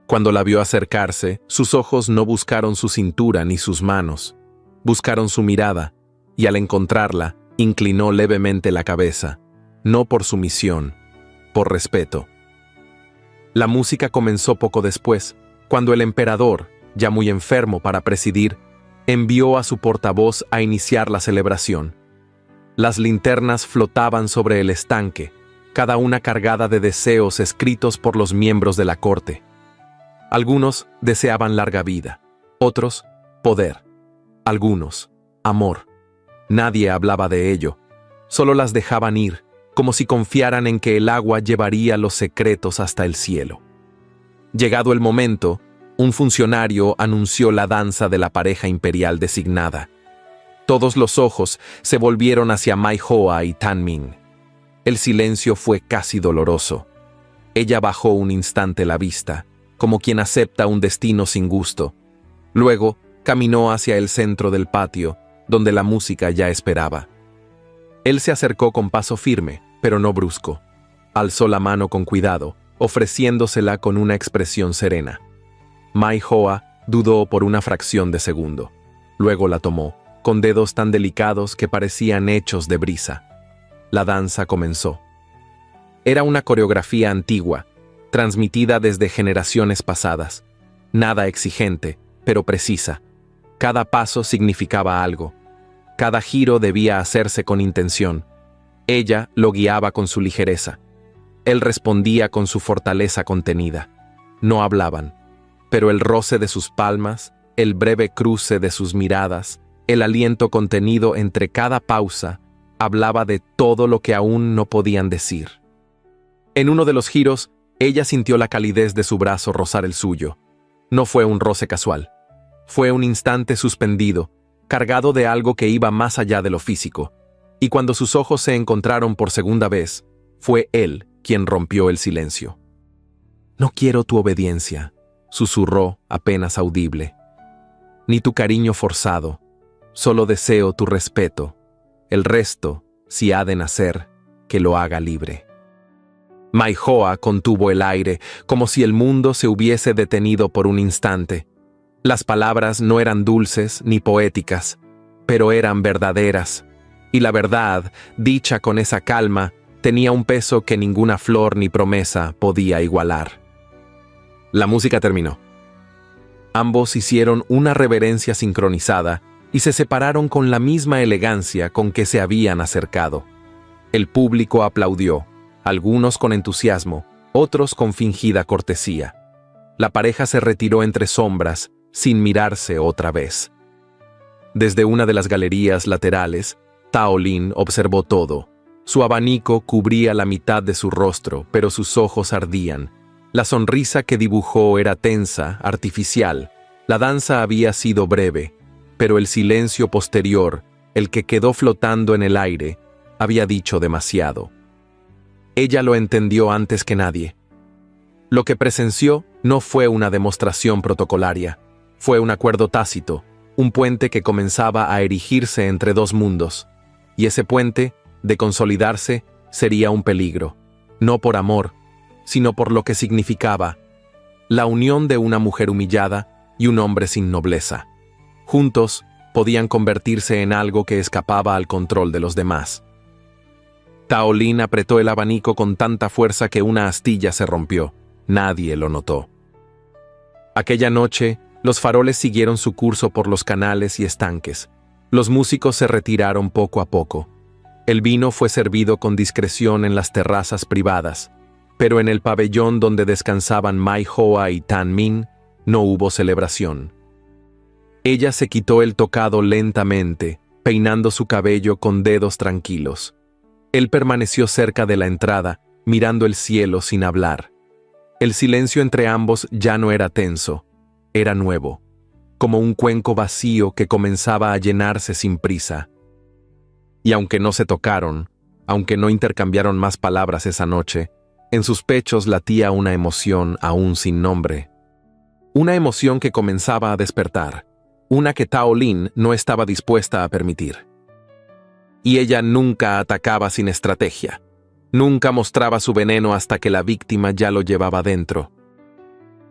Cuando la vio acercarse, sus ojos no buscaron su cintura ni sus manos, buscaron su mirada, y al encontrarla, inclinó levemente la cabeza, no por sumisión, por respeto. La música comenzó poco después, cuando el emperador, ya muy enfermo para presidir, envió a su portavoz a iniciar la celebración. Las linternas flotaban sobre el estanque, cada una cargada de deseos escritos por los miembros de la corte. Algunos deseaban larga vida, otros, poder. Algunos, amor. Nadie hablaba de ello, solo las dejaban ir, como si confiaran en que el agua llevaría los secretos hasta el cielo. Llegado el momento, un funcionario anunció la danza de la pareja imperial designada. Todos los ojos se volvieron hacia Mai Hoa y Tan Min. El silencio fue casi doloroso. Ella bajó un instante la vista, como quien acepta un destino sin gusto. Luego, caminó hacia el centro del patio, donde la música ya esperaba. Él se acercó con paso firme, pero no brusco. Alzó la mano con cuidado, ofreciéndosela con una expresión serena. Mai Hoa dudó por una fracción de segundo. Luego la tomó, con dedos tan delicados que parecían hechos de brisa. La danza comenzó. Era una coreografía antigua, transmitida desde generaciones pasadas. Nada exigente, pero precisa. Cada paso significaba algo. Cada giro debía hacerse con intención. Ella lo guiaba con su ligereza. Él respondía con su fortaleza contenida. No hablaban, pero el roce de sus palmas, el breve cruce de sus miradas, el aliento contenido entre cada pausa, hablaba de todo lo que aún no podían decir. En uno de los giros, ella sintió la calidez de su brazo rozar el suyo. No fue un roce casual. Fue un instante suspendido, cargado de algo que iba más allá de lo físico. Y cuando sus ojos se encontraron por segunda vez, fue él quien rompió el silencio. «No quiero tu obediencia», susurró apenas audible. «Ni tu cariño forzado. Solo deseo tu respeto. El resto, si ha de nacer, que lo haga libre». Mai Hoa contuvo el aire, como si el mundo se hubiese detenido por un instante. Las palabras no eran dulces ni poéticas, pero eran verdaderas. Y la verdad, dicha con esa calma, tenía un peso que ninguna flor ni promesa podía igualar. La música terminó. Ambos hicieron una reverencia sincronizada y se separaron con la misma elegancia con que se habían acercado. El público aplaudió, algunos con entusiasmo, otros con fingida cortesía. La pareja se retiró entre sombras, sin mirarse otra vez. Desde una de las galerías laterales, Tao Lin observó todo. Su abanico cubría la mitad de su rostro, pero sus ojos ardían. La sonrisa que dibujó era tensa, artificial. La danza había sido breve, pero el silencio posterior, el que quedó flotando en el aire, había dicho demasiado. Ella lo entendió antes que nadie. Lo que presenció no fue una demostración protocolaria, fue un acuerdo tácito, un puente que comenzaba a erigirse entre dos mundos. Y ese puente, de consolidarse, sería un peligro, no por amor, sino por lo que significaba: la unión de una mujer humillada y un hombre sin nobleza. Juntos, podían convertirse en algo que escapaba al control de los demás. Tao Lin apretó el abanico con tanta fuerza que una astilla se rompió. Nadie lo notó. Aquella noche, los faroles siguieron su curso por los canales y estanques. Los músicos se retiraron poco a poco. El vino fue servido con discreción en las terrazas privadas, pero en el pabellón donde descansaban Mai Hoa y Tan Min no hubo celebración. Ella se quitó el tocado lentamente, peinando su cabello con dedos tranquilos. Él permaneció cerca de la entrada, mirando el cielo sin hablar. El silencio entre ambos ya no era tenso, era nuevo, como un cuenco vacío que comenzaba a llenarse sin prisa. Y aunque no se tocaron, aunque no intercambiaron más palabras esa noche, en sus pechos latía una emoción aún sin nombre. Una emoción que comenzaba a despertar, una que Tao Lin no estaba dispuesta a permitir. Y ella nunca atacaba sin estrategia, nunca mostraba su veneno hasta que la víctima ya lo llevaba dentro.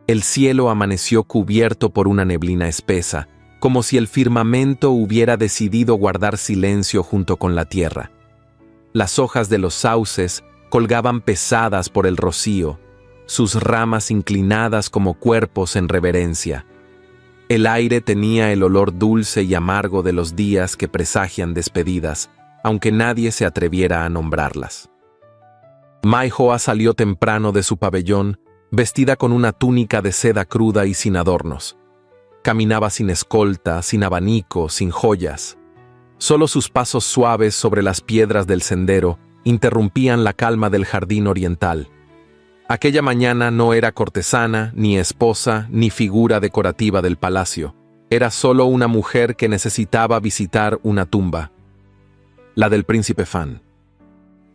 El cielo amaneció cubierto por una neblina espesa, como si el firmamento hubiera decidido guardar silencio junto con la tierra. Las hojas de los sauces colgaban pesadas por el rocío, sus ramas inclinadas como cuerpos en reverencia. El aire tenía el olor dulce y amargo de los días que presagian despedidas, aunque nadie se atreviera a nombrarlas. Mai Hoa salió temprano de su pabellón, vestida con una túnica de seda cruda y sin adornos. Caminaba sin escolta, sin abanico, sin joyas. Solo sus pasos suaves sobre las piedras del sendero interrumpían la calma del jardín oriental. Aquella mañana no era cortesana, ni esposa, ni figura decorativa del palacio. Era solo una mujer que necesitaba visitar una tumba. La del príncipe Fan.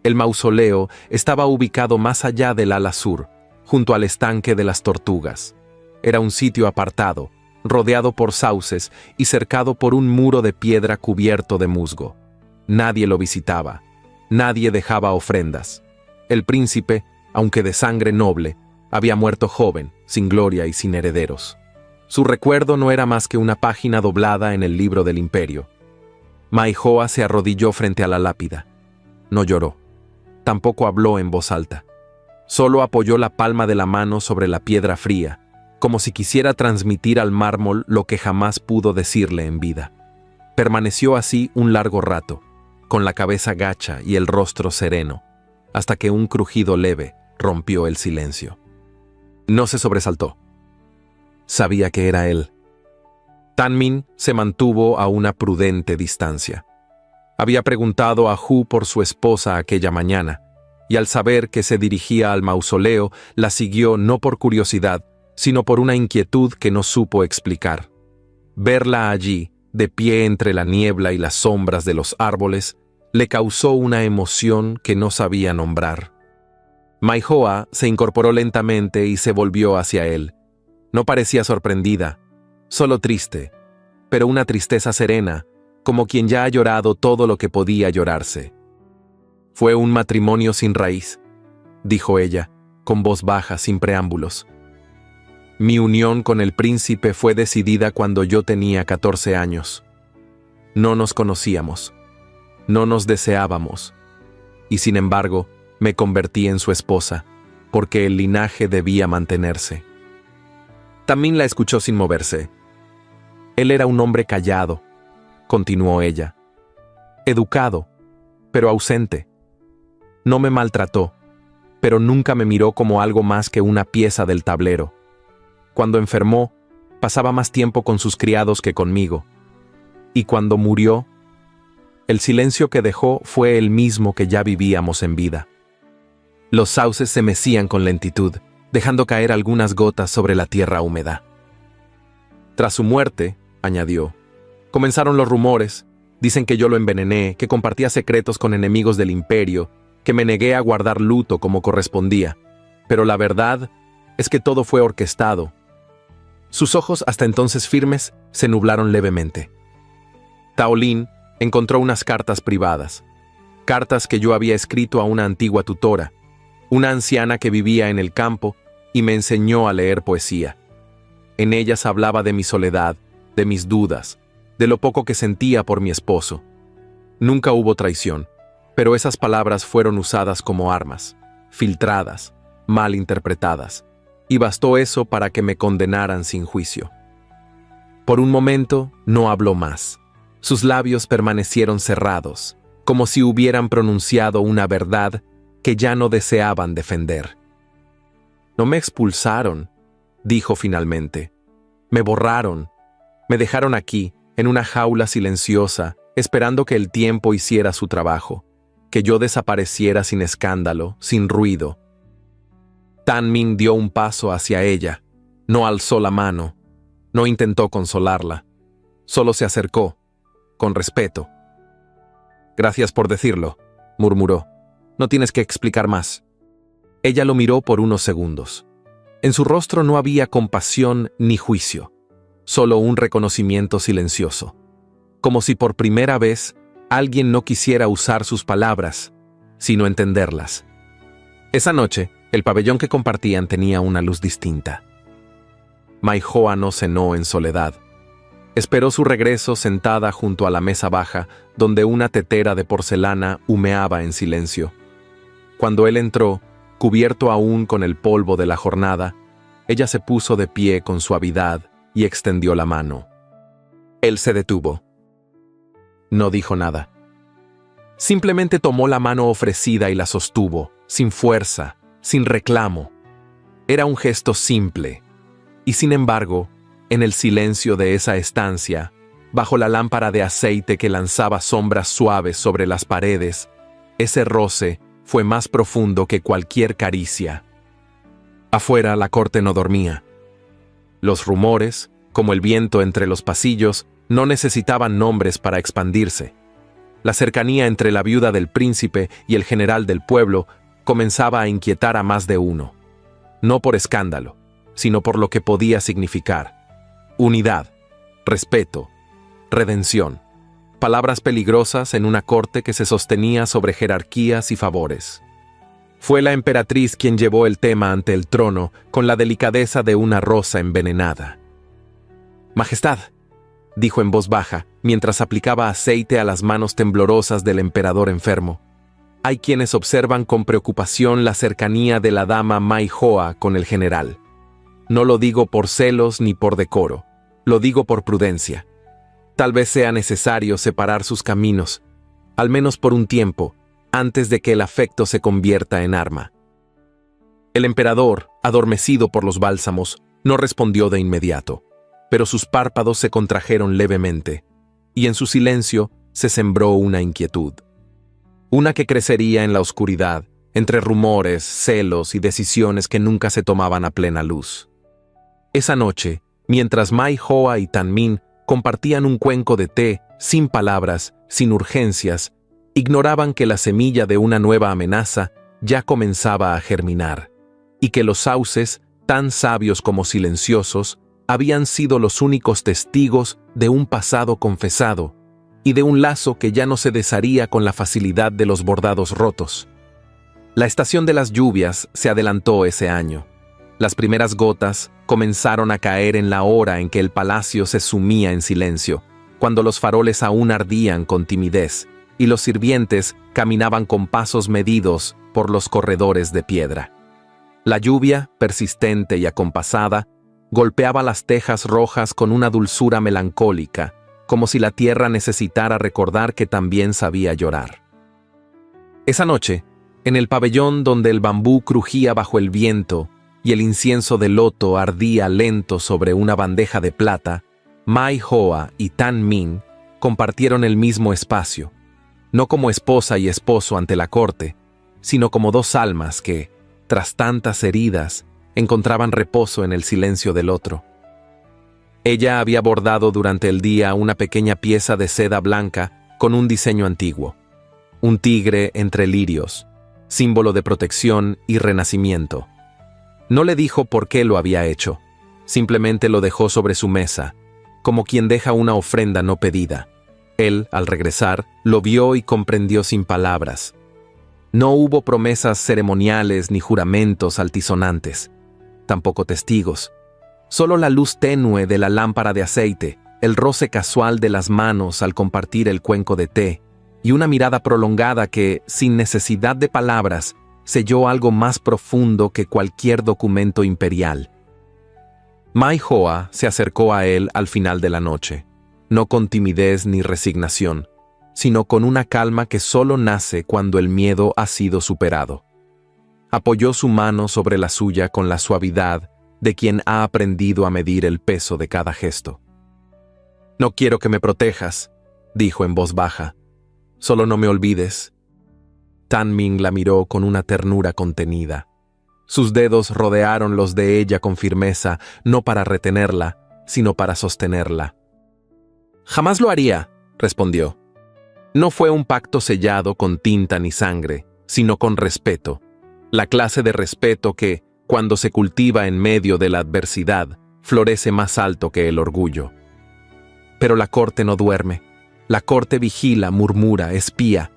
El mausoleo estaba ubicado más allá del ala sur, junto al estanque de las tortugas. Era un sitio apartado, rodeado por sauces y cercado por un muro de piedra cubierto de musgo. Nadie lo visitaba, nadie dejaba ofrendas. El príncipe, aunque de sangre noble, había muerto joven, sin gloria y sin herederos. Su recuerdo no era más que una página doblada en el libro del imperio. Maihoa se arrodilló frente a la lápida. No lloró. Tampoco habló en voz alta. Solo apoyó la palma de la mano sobre la piedra fría, como si quisiera transmitir al mármol lo que jamás pudo decirle en vida. Permaneció así un largo rato, con la cabeza gacha y el rostro sereno, hasta que un crujido leve rompió el silencio. No se sobresaltó. Sabía que era él. Tanmin se mantuvo a una prudente distancia. Había preguntado a Hu por su esposa aquella mañana, y al saber que se dirigía al mausoleo, la siguió no por curiosidad, sino por una inquietud que no supo explicar. Verla allí, de pie entre la niebla y las sombras de los árboles, le causó una emoción que no sabía nombrar. Maihoa se incorporó lentamente y se volvió hacia él. No parecía sorprendida, solo triste, pero una tristeza serena, como quien ya ha llorado todo lo que podía llorarse. «Fue un matrimonio sin raíz», dijo ella, con voz baja, sin preámbulos. «Mi unión con el príncipe fue decidida cuando yo tenía 14 años. No nos conocíamos, no nos deseábamos, y sin embargo me convertí en su esposa, porque el linaje debía mantenerse». También la escuchó sin moverse. «Él era un hombre callado», continuó ella. «Educado, pero ausente. No me maltrató, pero nunca me miró como algo más que una pieza del tablero. Cuando enfermó, pasaba más tiempo con sus criados que conmigo. Y cuando murió, el silencio que dejó fue el mismo que ya vivíamos en vida». Los sauces se mecían con lentitud, dejando caer algunas gotas sobre la tierra húmeda. «Tras su muerte», añadió, «comenzaron los rumores. Dicen que yo lo envenené, que compartía secretos con enemigos del imperio, que me negué a guardar luto como correspondía. Pero la verdad es que todo fue orquestado». Sus ojos, hasta entonces firmes, se nublaron levemente. Taolin encontró unas cartas privadas, cartas que yo había escrito a una antigua tutora, una anciana que vivía en el campo y me enseñó a leer poesía. En ellas hablaba de mi soledad, de mis dudas, de lo poco que sentía por mi esposo. Nunca hubo traición, pero esas palabras fueron usadas como armas, filtradas, mal interpretadas, y bastó eso para que me condenaran sin juicio. Por un momento no habló más. Sus labios permanecieron cerrados, como si hubieran pronunciado una verdad que ya no deseaban defender. «No me expulsaron», dijo finalmente. «Me borraron. Me dejaron aquí, en una jaula silenciosa, esperando que el tiempo hiciera su trabajo, que yo desapareciera sin escándalo, sin ruido». Tanmin dio un paso hacia ella. No alzó la mano. No intentó consolarla. Solo se acercó, con respeto. «Gracias por decirlo», murmuró. «No tienes que explicar más». Ella lo miró por unos segundos. En su rostro no había compasión ni juicio, solo un reconocimiento silencioso, como si por primera vez alguien no quisiera usar sus palabras, sino entenderlas. Esa noche, el pabellón que compartían tenía una luz distinta. Maihoa no cenó en soledad. Esperó su regreso sentada junto a la mesa baja, donde una tetera de porcelana humeaba en silencio. Cuando él entró, cubierto aún con el polvo de la jornada, ella se puso de pie con suavidad y extendió la mano. Él se detuvo. No dijo nada. Simplemente tomó la mano ofrecida y la sostuvo, sin fuerza, sin reclamo. Era un gesto simple, y sin embargo, en el silencio de esa estancia, bajo la lámpara de aceite que lanzaba sombras suaves sobre las paredes, ese roce fue más profundo que cualquier caricia. Afuera la corte no dormía. Los rumores, como el viento entre los pasillos, no necesitaban nombres para expandirse. La cercanía entre la viuda del príncipe y el general del pueblo comenzaba a inquietar a más de uno. No por escándalo, sino por lo que podía significar. Unidad, respeto, redención. Palabras peligrosas en una corte que se sostenía sobre jerarquías y favores. Fue la emperatriz quien llevó el tema ante el trono con la delicadeza de una rosa envenenada. «Majestad», dijo en voz baja, mientras aplicaba aceite a las manos temblorosas del emperador enfermo. Hay quienes observan con preocupación la cercanía de la dama Mai Hoa con el general. No lo digo por celos ni por decoro, lo digo por prudencia. Tal vez sea necesario separar sus caminos, al menos por un tiempo, antes de que el afecto se convierta en arma. El emperador, adormecido por los bálsamos, no respondió de inmediato, pero sus párpados se contrajeron levemente, y en su silencio se sembró una inquietud. Una que crecería en la oscuridad, entre rumores, celos y decisiones que nunca se tomaban a plena luz. Esa noche, mientras Mai Hoa y Tan Min compartían un cuenco de té, sin palabras, sin urgencias, ignoraban que la semilla de una nueva amenaza ya comenzaba a germinar, y que los sauces, tan sabios como silenciosos, habían sido los únicos testigos de un pasado confesado y de un lazo que ya no se desharía con la facilidad de los bordados rotos. La estación de las lluvias se adelantó ese año. Las primeras gotas comenzaron a caer en la hora en que el palacio se sumía en silencio, cuando los faroles aún ardían con timidez y los sirvientes caminaban con pasos medidos por los corredores de piedra. La lluvia, persistente y acompasada, golpeaba las tejas rojas con una dulzura melancólica, como si la tierra necesitara recordar que también sabía llorar. Esa noche, en el pabellón donde el bambú crujía bajo el viento y el incienso de loto ardía lento sobre una bandeja de plata, Mai Hoa y Tan Min compartieron el mismo espacio, no como esposa y esposo ante la corte, sino como dos almas que, tras tantas heridas, encontraban reposo en el silencio del otro. Ella había bordado durante el día una pequeña pieza de seda blanca con un diseño antiguo, un tigre entre lirios, símbolo de protección y renacimiento. No le dijo por qué lo había hecho, simplemente lo dejó sobre su mesa, como quien deja una ofrenda no pedida. Él, al regresar, lo vio y comprendió sin palabras. No hubo promesas ceremoniales ni juramentos altisonantes, tampoco testigos. Solo la luz tenue de la lámpara de aceite, el roce casual de las manos al compartir el cuenco de té, y una mirada prolongada que, sin necesidad de palabras, selló algo más profundo que cualquier documento imperial. Mai Hoa se acercó a él al final de la noche, no con timidez ni resignación, sino con una calma que solo nace cuando el miedo ha sido superado. Apoyó su mano sobre la suya con la suavidad de quien ha aprendido a medir el peso de cada gesto. «No quiero que me protejas», dijo en voz baja. «Solo no me olvides». Tan Min la miró con una ternura contenida. Sus dedos rodearon los de ella con firmeza, no para retenerla, sino para sostenerla. «Jamás lo haría», respondió. No fue un pacto sellado con tinta ni sangre, sino con respeto. La clase de respeto que, cuando se cultiva en medio de la adversidad, florece más alto que el orgullo. Pero la corte no duerme. La corte vigila, murmura, espía.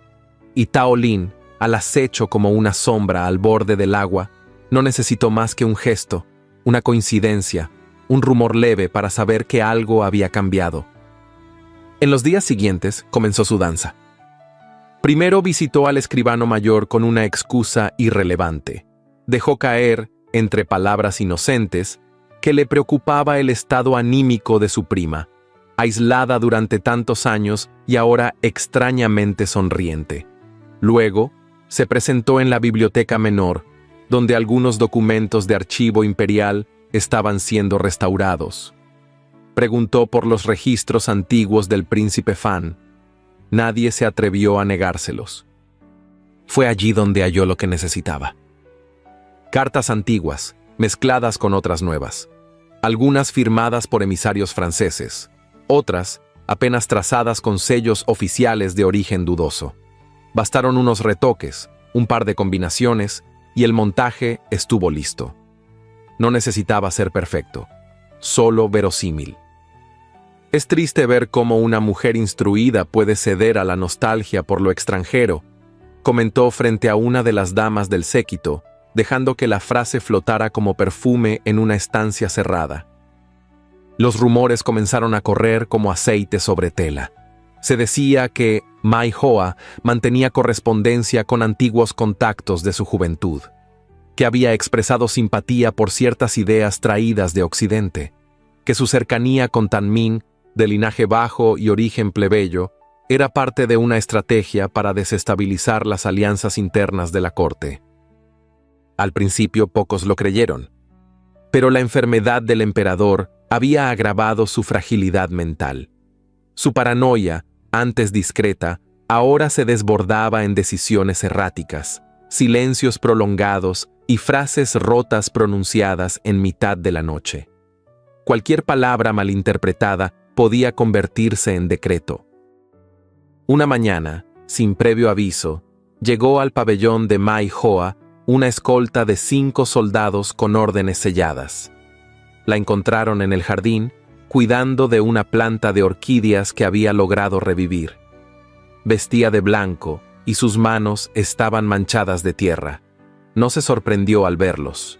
Y Tao Lin, al acecho como una sombra al borde del agua, no necesitó más que un gesto, una coincidencia, un rumor leve para saber que algo había cambiado. En los días siguientes comenzó su danza. Primero visitó al escribano mayor con una excusa irrelevante. Dejó caer, entre palabras inocentes, que le preocupaba el estado anímico de su prima, aislada durante tantos años y ahora extrañamente sonriente. Luego, se presentó en la biblioteca menor, donde algunos documentos de archivo imperial estaban siendo restaurados. Preguntó por los registros antiguos del príncipe Fan. Nadie se atrevió a negárselos. Fue allí donde halló lo que necesitaba. Cartas antiguas, mezcladas con otras nuevas. Algunas firmadas por emisarios franceses, otras apenas trazadas con sellos oficiales de origen dudoso. Bastaron unos retoques, un par de combinaciones, y el montaje estuvo listo. No necesitaba ser perfecto, solo verosímil. Es triste ver cómo una mujer instruida puede ceder a la nostalgia por lo extranjero, comentó frente a una de las damas del séquito, dejando que la frase flotara como perfume en una estancia cerrada. Los rumores comenzaron a correr como aceite sobre tela. Se decía que Mai Hoa mantenía correspondencia con antiguos contactos de su juventud, que había expresado simpatía por ciertas ideas traídas de Occidente, que su cercanía con Tan Min, de linaje bajo y origen plebeyo, era parte de una estrategia para desestabilizar las alianzas internas de la corte. Al principio pocos lo creyeron, pero la enfermedad del emperador había agravado su fragilidad mental. Su paranoia, antes discreta, ahora se desbordaba en decisiones erráticas, silencios prolongados y frases rotas pronunciadas en mitad de la noche. Cualquier palabra malinterpretada podía convertirse en decreto. Una mañana, sin previo aviso, llegó al pabellón de Mai Hoa una escolta de 5 soldados con órdenes selladas. La encontraron en el jardín, cuidando de una planta de orquídeas que había logrado revivir. Vestía de blanco y sus manos estaban manchadas de tierra. No se sorprendió al verlos.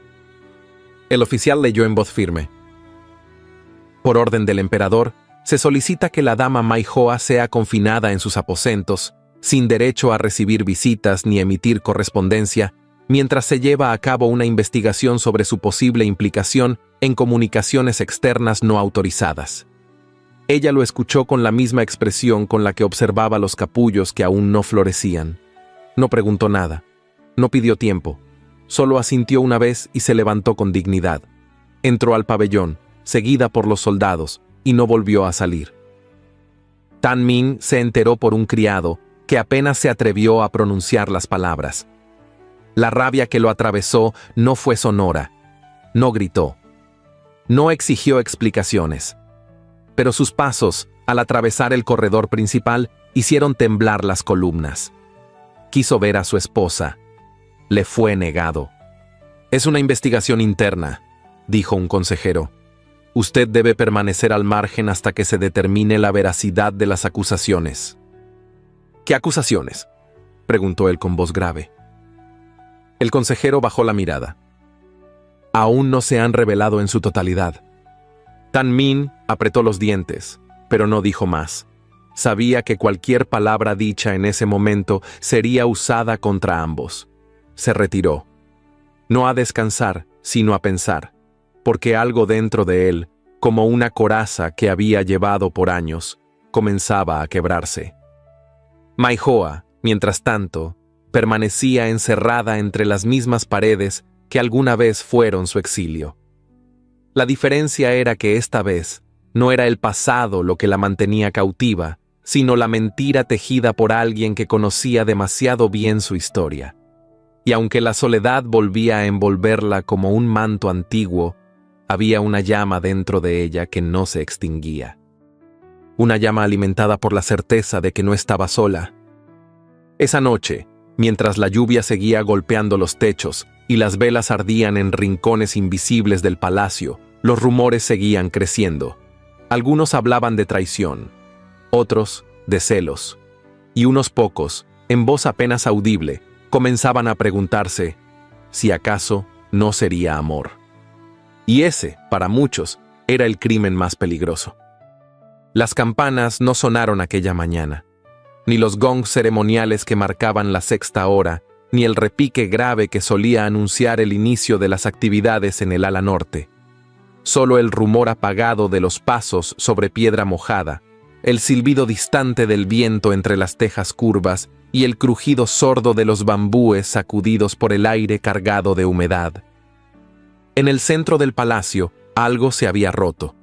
El oficial leyó en voz firme: por orden del emperador, se solicita que la dama Mai Hoa sea confinada en sus aposentos, sin derecho a recibir visitas ni emitir correspondencia, mientras se lleva a cabo una investigación sobre su posible implicación en comunicaciones externas no autorizadas. Ella lo escuchó con la misma expresión con la que observaba los capullos que aún no florecían. No preguntó nada, no pidió tiempo, solo asintió una vez y se levantó con dignidad. Entró al pabellón, seguida por los soldados, y no volvió a salir. Tan Min se enteró por un criado, que apenas se atrevió a pronunciar las palabras. La rabia que lo atravesó no fue sonora, no gritó, no exigió explicaciones. Pero sus pasos, al atravesar el corredor principal, hicieron temblar las columnas. Quiso ver a su esposa. Le fue negado. Es una investigación interna, dijo un consejero. Usted debe permanecer al margen hasta que se determine la veracidad de las acusaciones. ¿Qué acusaciones?, preguntó él con voz grave. El consejero bajó la mirada. Aún no se han revelado en su totalidad. Tan Min apretó los dientes, pero no dijo más. Sabía que cualquier palabra dicha en ese momento sería usada contra ambos. Se retiró. No a descansar, sino a pensar, porque algo dentro de él, como una coraza que había llevado por años, comenzaba a quebrarse. Mai Hoa, mientras tanto, permanecía encerrada entre las mismas paredes que alguna vez fueron su exilio. La diferencia era que esta vez no era el pasado lo que la mantenía cautiva, sino la mentira tejida por alguien que conocía demasiado bien su historia. Y aunque la soledad volvía a envolverla como un manto antiguo, había una llama dentro de ella que no se extinguía. Una llama alimentada por la certeza de que no estaba sola. Esa noche, mientras la lluvia seguía golpeando los techos y las velas ardían en rincones invisibles del palacio, los rumores seguían creciendo. Algunos hablaban de traición, otros de celos, y unos pocos, en voz apenas audible, comenzaban a preguntarse si acaso no sería amor. Y ese, para muchos, era el crimen más peligroso. Las campanas no sonaron aquella mañana, ni los gongs ceremoniales que marcaban la 6ª hora, ni el repique grave que solía anunciar el inicio de las actividades en el ala norte. Solo el rumor apagado de los pasos sobre piedra mojada, el silbido distante del viento entre las tejas curvas y el crujido sordo de los bambúes sacudidos por el aire cargado de humedad. En el centro del palacio, algo se había roto,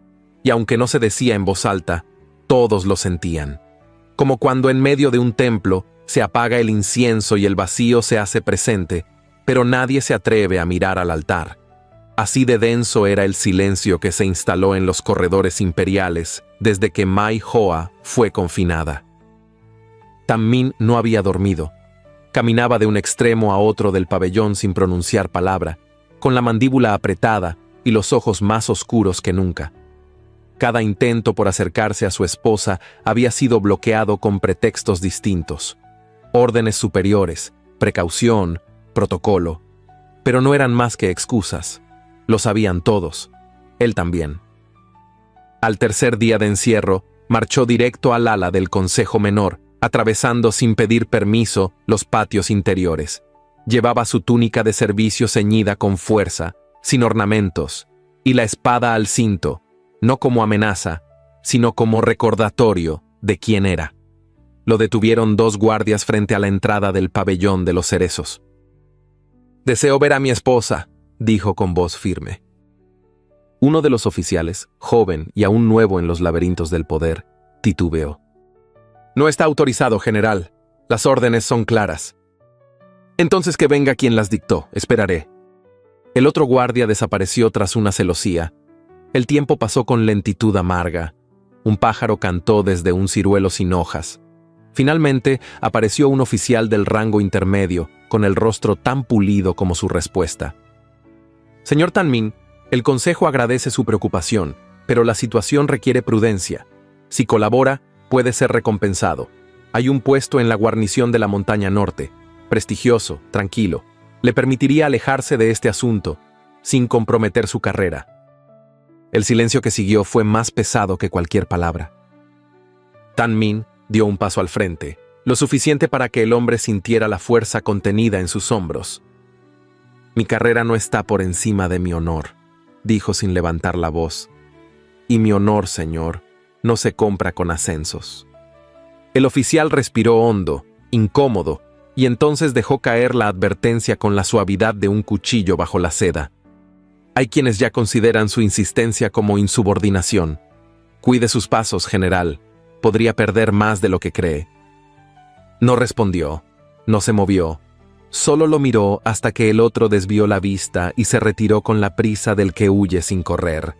y aunque no se decía en voz alta, todos lo sentían. Como cuando en medio de un templo se apaga el incienso y el vacío se hace presente, pero nadie se atreve a mirar al altar. Así de denso era el silencio que se instaló en los corredores imperiales desde que Mai Hoa fue confinada. Tan Min no había dormido. Caminaba de un extremo a otro del pabellón sin pronunciar palabra, con la mandíbula apretada y los ojos más oscuros que nunca. Cada intento por acercarse a su esposa había sido bloqueado con pretextos distintos. Órdenes superiores, precaución, protocolo. Pero no eran más que excusas. Lo sabían todos. Él también. Al tercer día de encierro, marchó directo al ala del Consejo Menor, atravesando sin pedir permiso los patios interiores. Llevaba su túnica de servicio ceñida con fuerza, sin ornamentos, y la espada al cinto, no como amenaza, sino como recordatorio de quién era. Lo detuvieron 2 guardias frente a la entrada del pabellón de los cerezos. «Deseo ver a mi esposa», dijo con voz firme. Uno de los oficiales, joven y aún nuevo en los laberintos del poder, titubeó. «No está autorizado, general. Las órdenes son claras». «Entonces que venga quien las dictó. Esperaré». El otro guardia desapareció tras una celosía. El tiempo pasó con lentitud amarga. Un pájaro cantó desde un ciruelo sin hojas. Finalmente apareció un oficial del rango intermedio, con el rostro tan pulido como su respuesta. «Señor Tan Min, el Consejo agradece su preocupación, pero la situación requiere prudencia. Si colabora, puede ser recompensado. Hay un puesto en la guarnición de la Montaña Norte, prestigioso, tranquilo. Le permitiría alejarse de este asunto, sin comprometer su carrera». El silencio que siguió fue más pesado que cualquier palabra. Tan Min dio un paso al frente, lo suficiente para que el hombre sintiera la fuerza contenida en sus hombros. «Mi carrera no está por encima de mi honor», dijo sin levantar la voz. «Y mi honor, señor, no se compra con ascensos». El oficial respiró hondo, incómodo, y entonces dejó caer la advertencia con la suavidad de un cuchillo bajo la seda. Hay quienes ya consideran su insistencia como insubordinación. Cuide sus pasos, general. Podría perder más de lo que cree. No respondió, no se movió. Solo lo miró hasta que el otro desvió la vista y se retiró con la prisa del que huye sin correr.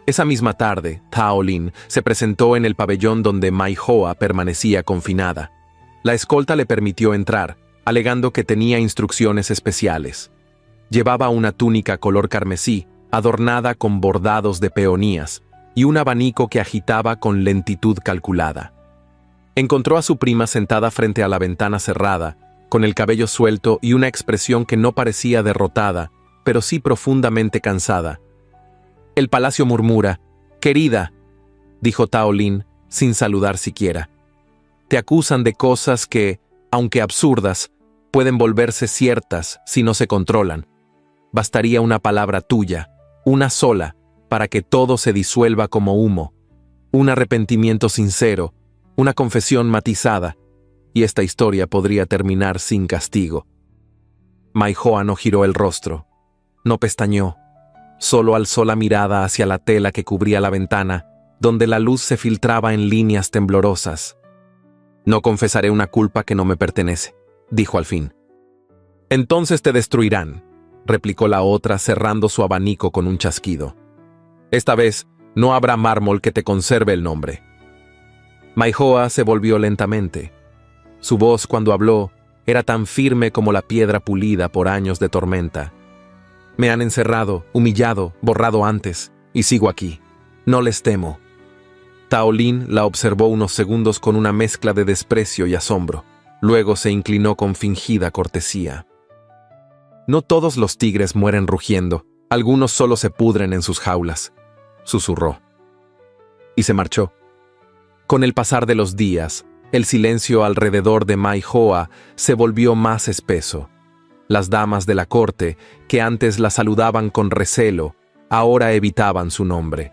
Esa misma tarde, Tao Lin se presentó en el pabellón donde Mai Hoa permanecía confinada. La escolta le permitió entrar, alegando que tenía instrucciones especiales. Llevaba una túnica color carmesí, adornada con bordados de peonías, y un abanico que agitaba con lentitud calculada. Encontró a su prima sentada frente a la ventana cerrada, con el cabello suelto y una expresión que no parecía derrotada, pero sí profundamente cansada. «El palacio murmura. Querida», dijo Tao Lin, sin saludar siquiera. «Te acusan de cosas que, aunque absurdas, pueden volverse ciertas si no se controlan. Bastaría una palabra tuya, una sola, para que todo se disuelva como humo. Un arrepentimiento sincero, una confesión matizada, y esta historia podría terminar sin castigo». Mai Hoa no giró el rostro, no pestañeó, solo alzó la mirada hacia la tela que cubría la ventana, donde la luz se filtraba en líneas temblorosas. «No confesaré una culpa que no me pertenece», dijo al fin. «Entonces te destruirán», replicó la otra cerrando su abanico con un chasquido. «Esta vez no habrá mármol que te conserve el nombre». Mai Hoa se volvió lentamente. Su voz cuando habló era tan firme como la piedra pulida por años de tormenta. «Me han encerrado, humillado, borrado antes, y sigo aquí. No les temo». Tao Lin la observó unos segundos con una mezcla de desprecio y asombro. Luego se inclinó con fingida cortesía. «No todos los tigres mueren rugiendo, algunos solo se pudren en sus jaulas», susurró. Y se marchó. Con el pasar de los días, el silencio alrededor de Mai Hoa se volvió más espeso. Las damas de la corte, que antes la saludaban con recelo, ahora evitaban su nombre.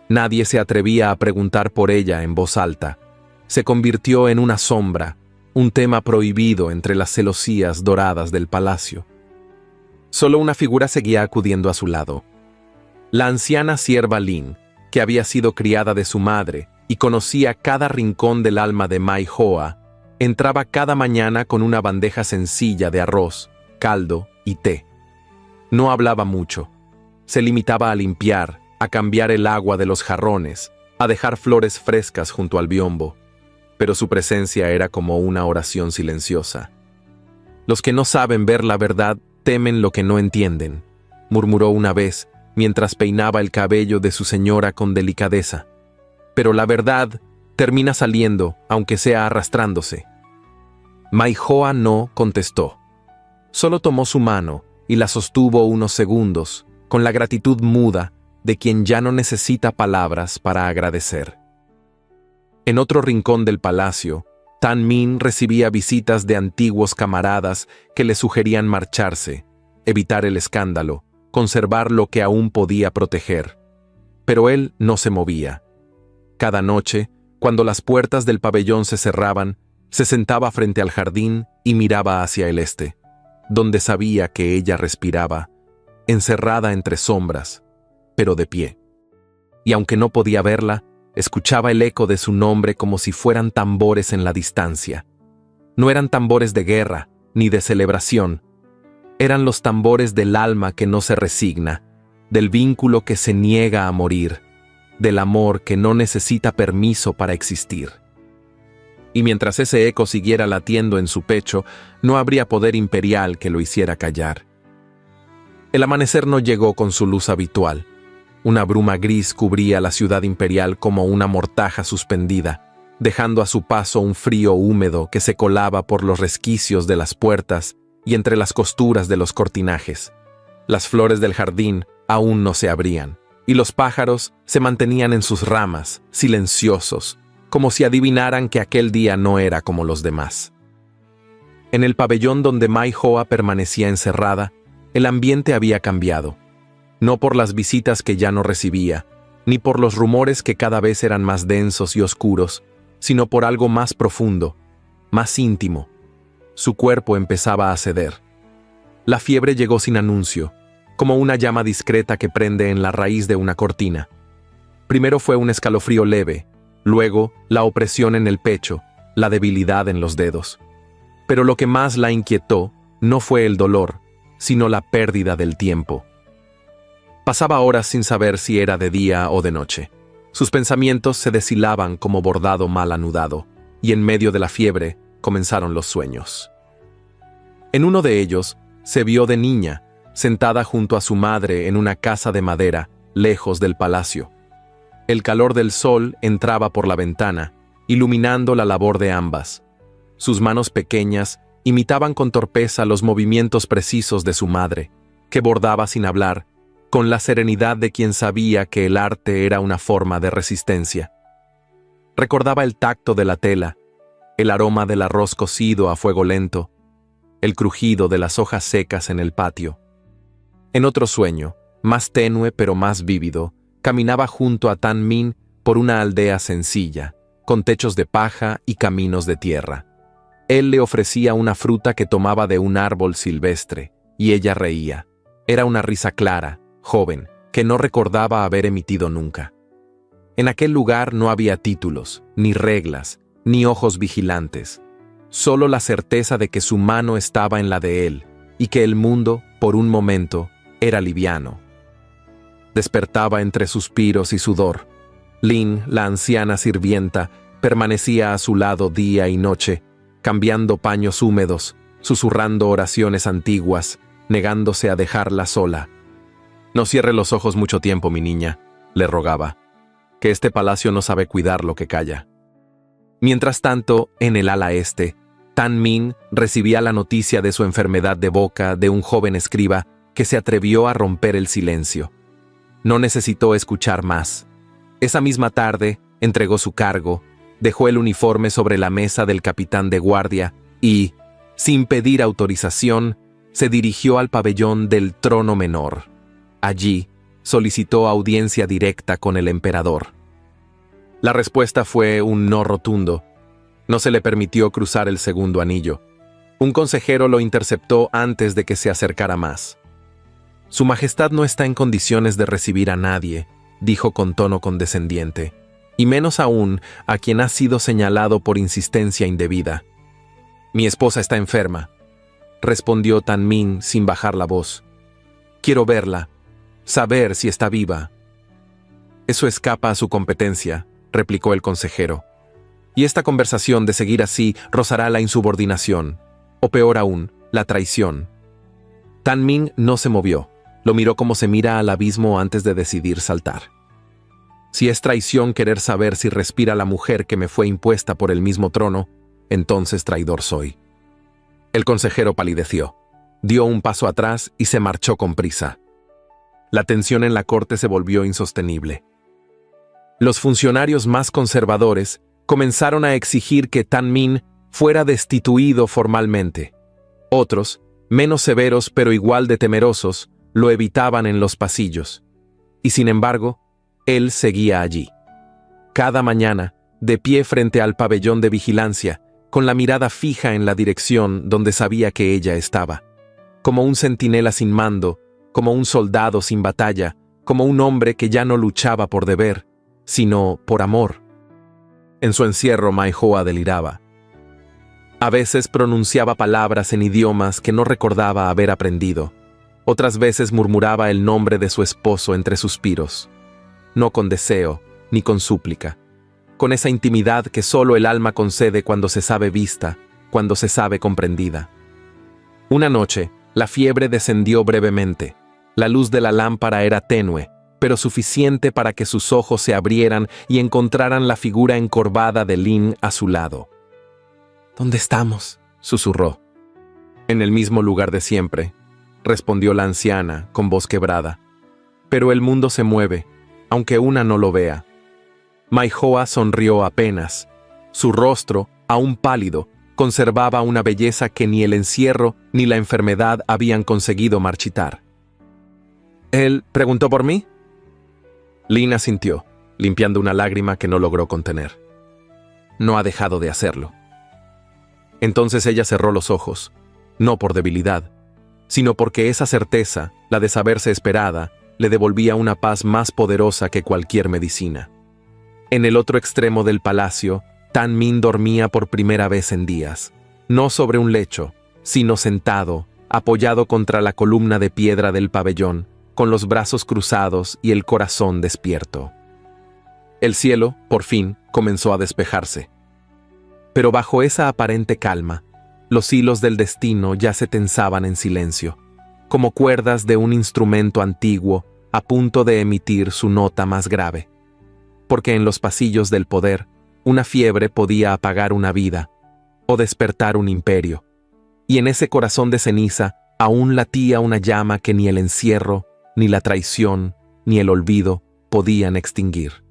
Nadie se atrevía a preguntar por ella en voz alta. Se convirtió en una sombra, un tema prohibido entre las celosías doradas del palacio. Solo una figura seguía acudiendo a su lado. La anciana sierva Lin, que había sido criada de su madre y conocía cada rincón del alma de Mai Hoa, entraba cada mañana con una bandeja sencilla de arroz, caldo y té. No hablaba mucho, Se limitaba a limpiar, a cambiar el agua de los jarrones, a dejar flores frescas junto al biombo, pero su presencia era como una oración silenciosa. Los que no saben ver la verdad temen lo que no entienden, murmuró una vez mientras peinaba el cabello de su señora con delicadeza. Pero la verdad termina saliendo, aunque sea arrastrándose. Maijoa no contestó. Solo tomó su mano y la sostuvo unos segundos, con la gratitud muda de quien ya no necesita palabras para agradecer. En otro rincón del palacio, Tan Min recibía visitas de antiguos camaradas que le sugerían marcharse, evitar el escándalo, conservar lo que aún podía proteger. Pero él no se movía. Cada noche, cuando las puertas del pabellón se cerraban, se sentaba frente al jardín y miraba hacia el este, donde sabía que ella respiraba, encerrada entre sombras, pero de pie. Y aunque no podía verla, escuchaba el eco de su nombre como si fueran tambores en la distancia. No eran tambores de guerra, ni de celebración. Eran los tambores del alma que no se resigna, del vínculo que se niega a morir, del amor que no necesita permiso para existir. Y mientras ese eco siguiera latiendo en su pecho, no habría poder imperial que lo hiciera callar. El amanecer no llegó con su luz habitual. Una bruma gris cubría la ciudad imperial como una mortaja suspendida, dejando a su paso un frío húmedo que se colaba por los resquicios de las puertas y entre las costuras de los cortinajes. Las flores del jardín aún no se abrían, y los pájaros se mantenían en sus ramas, silenciosos, como si adivinaran que aquel día no era como los demás. En el pabellón donde Maijoa permanecía encerrada, el ambiente había cambiado. No por las visitas que ya no recibía, ni por los rumores que cada vez eran más densos y oscuros, sino por algo más profundo, más íntimo. Su cuerpo empezaba a ceder. La fiebre llegó sin anuncio, como una llama discreta que prende en la raíz de una cortina. Primero fue un escalofrío leve, luego la opresión en el pecho, la debilidad en los dedos. Pero lo que más la inquietó no fue el dolor, sino la pérdida del tiempo. Pasaba horas sin saber si era de día o de noche. Sus pensamientos se deshilaban como bordado mal anudado, y en medio de la fiebre comenzaron los sueños. En uno de ellos, se vio de niña, sentada junto a su madre en una casa de madera, lejos del palacio. El calor del sol entraba por la ventana, iluminando la labor de ambas. Sus manos pequeñas imitaban con torpeza los movimientos precisos de su madre, que bordaba sin hablar, con la serenidad de quien sabía que el arte era una forma de resistencia. Recordaba el tacto de la tela, el aroma del arroz cocido a fuego lento, el crujido de las hojas secas en el patio. En otro sueño, más tenue pero más vívido, caminaba junto a Tan Min por una aldea sencilla, con techos de paja y caminos de tierra. Él le ofrecía una fruta que tomaba de un árbol silvestre, y ella reía. Era una risa clara, joven, que no recordaba haber emitido nunca. En aquel lugar no había títulos, ni reglas, ni ojos vigilantes. Solo la certeza de que su mano estaba en la de él, y que el mundo, por un momento, era liviano. Despertaba entre suspiros y sudor. Lin, la anciana sirvienta, permanecía a su lado día y noche, cambiando paños húmedos, susurrando oraciones antiguas, negándose a dejarla sola. «No cierre los ojos mucho tiempo, mi niña», le rogaba, «que este palacio no sabe cuidar lo que calla». Mientras tanto, en el ala este, Tan Min recibía la noticia de su enfermedad de boca de un joven escriba que se atrevió a romper el silencio. No necesitó escuchar más. Esa misma tarde, entregó su cargo, dejó el uniforme sobre la mesa del capitán de guardia y, sin pedir autorización, se dirigió al pabellón del trono menor. Allí, solicitó audiencia directa con el emperador. La respuesta fue un no rotundo. No se le permitió cruzar el segundo anillo. Un consejero lo interceptó antes de que se acercara más. «Su Majestad no está en condiciones de recibir a nadie», dijo con tono condescendiente, «y menos aún a quien ha sido señalado por insistencia indebida». «Mi esposa está enferma», respondió Tan Min sin bajar la voz. «Quiero verla. saber si está viva. Eso escapa a su competencia, replicó el consejero. Y esta conversación de seguir así rozará la insubordinación, o peor aún, la traición. Tan Min no se movió, lo miró como se mira al abismo antes de decidir saltar. Si es traición querer saber si respira la mujer que me fue impuesta por el mismo trono, entonces traidor soy. El consejero palideció, dio un paso atrás y se marchó con prisa. La tensión en la corte se volvió insostenible. Los funcionarios más conservadores comenzaron a exigir que Tan Min fuera destituido formalmente. Otros, menos severos pero igual de temerosos, lo evitaban en los pasillos. Y sin embargo, él seguía allí. Cada mañana, de pie frente al pabellón de vigilancia, con la mirada fija en la dirección donde sabía que ella estaba. Como un centinela sin mando, como un soldado sin batalla, como un hombre que ya no luchaba por deber, sino por amor. En su encierro, Mai Hoa deliraba. A veces pronunciaba palabras en idiomas que no recordaba haber aprendido. Otras veces murmuraba el nombre de su esposo entre suspiros. No con deseo, ni con súplica. Con esa intimidad que solo el alma concede cuando se sabe vista, cuando se sabe comprendida. Una noche, la fiebre descendió brevemente. La luz de la lámpara era tenue, pero suficiente para que sus ojos se abrieran y encontraran la figura encorvada de Lin a su lado. «¿Dónde estamos?», susurró. «En el mismo lugar de siempre», respondió la anciana con voz quebrada. «Pero el mundo se mueve, aunque una no lo vea». Mai Hoa sonrió apenas. Su rostro, aún pálido, conservaba una belleza que ni el encierro ni la enfermedad habían conseguido marchitar. «¿Él preguntó por mí?». Lin asintió, limpiando una lágrima que no logró contener. «No ha dejado de hacerlo». Entonces ella cerró los ojos, no por debilidad, sino porque esa certeza, la de saberse esperada, le devolvía una paz más poderosa que cualquier medicina. En el otro extremo del palacio, Tan Min dormía por primera vez en días, no sobre un lecho, sino sentado, apoyado contra la columna de piedra del pabellón, con los brazos cruzados y el corazón despierto. El cielo, por fin, comenzó a despejarse. Pero bajo esa aparente calma, los hilos del destino ya se tensaban en silencio, como cuerdas de un instrumento antiguo a punto de emitir su nota más grave. Porque en los pasillos del poder, una fiebre podía apagar una vida o despertar un imperio, y en ese corazón de ceniza aún latía una llama que ni el encierro, ni la traición, ni el olvido podían extinguir.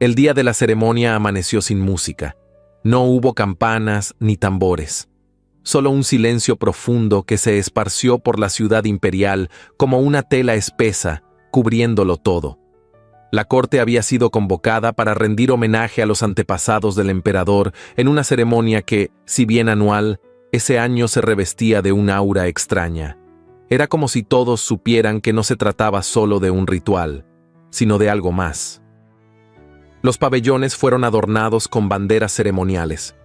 El día de la ceremonia amaneció sin música. No hubo campanas ni tambores. Solo un silencio profundo que se esparció por la ciudad imperial como una tela espesa, cubriéndolo todo. La corte había sido convocada para rendir homenaje a los antepasados del emperador en una ceremonia que, si bien anual, ese año se revestía de un aura extraña. Era como si todos supieran que no se trataba solo de un ritual, sino de algo más. Los pabellones fueron adornados con banderas ceremoniales.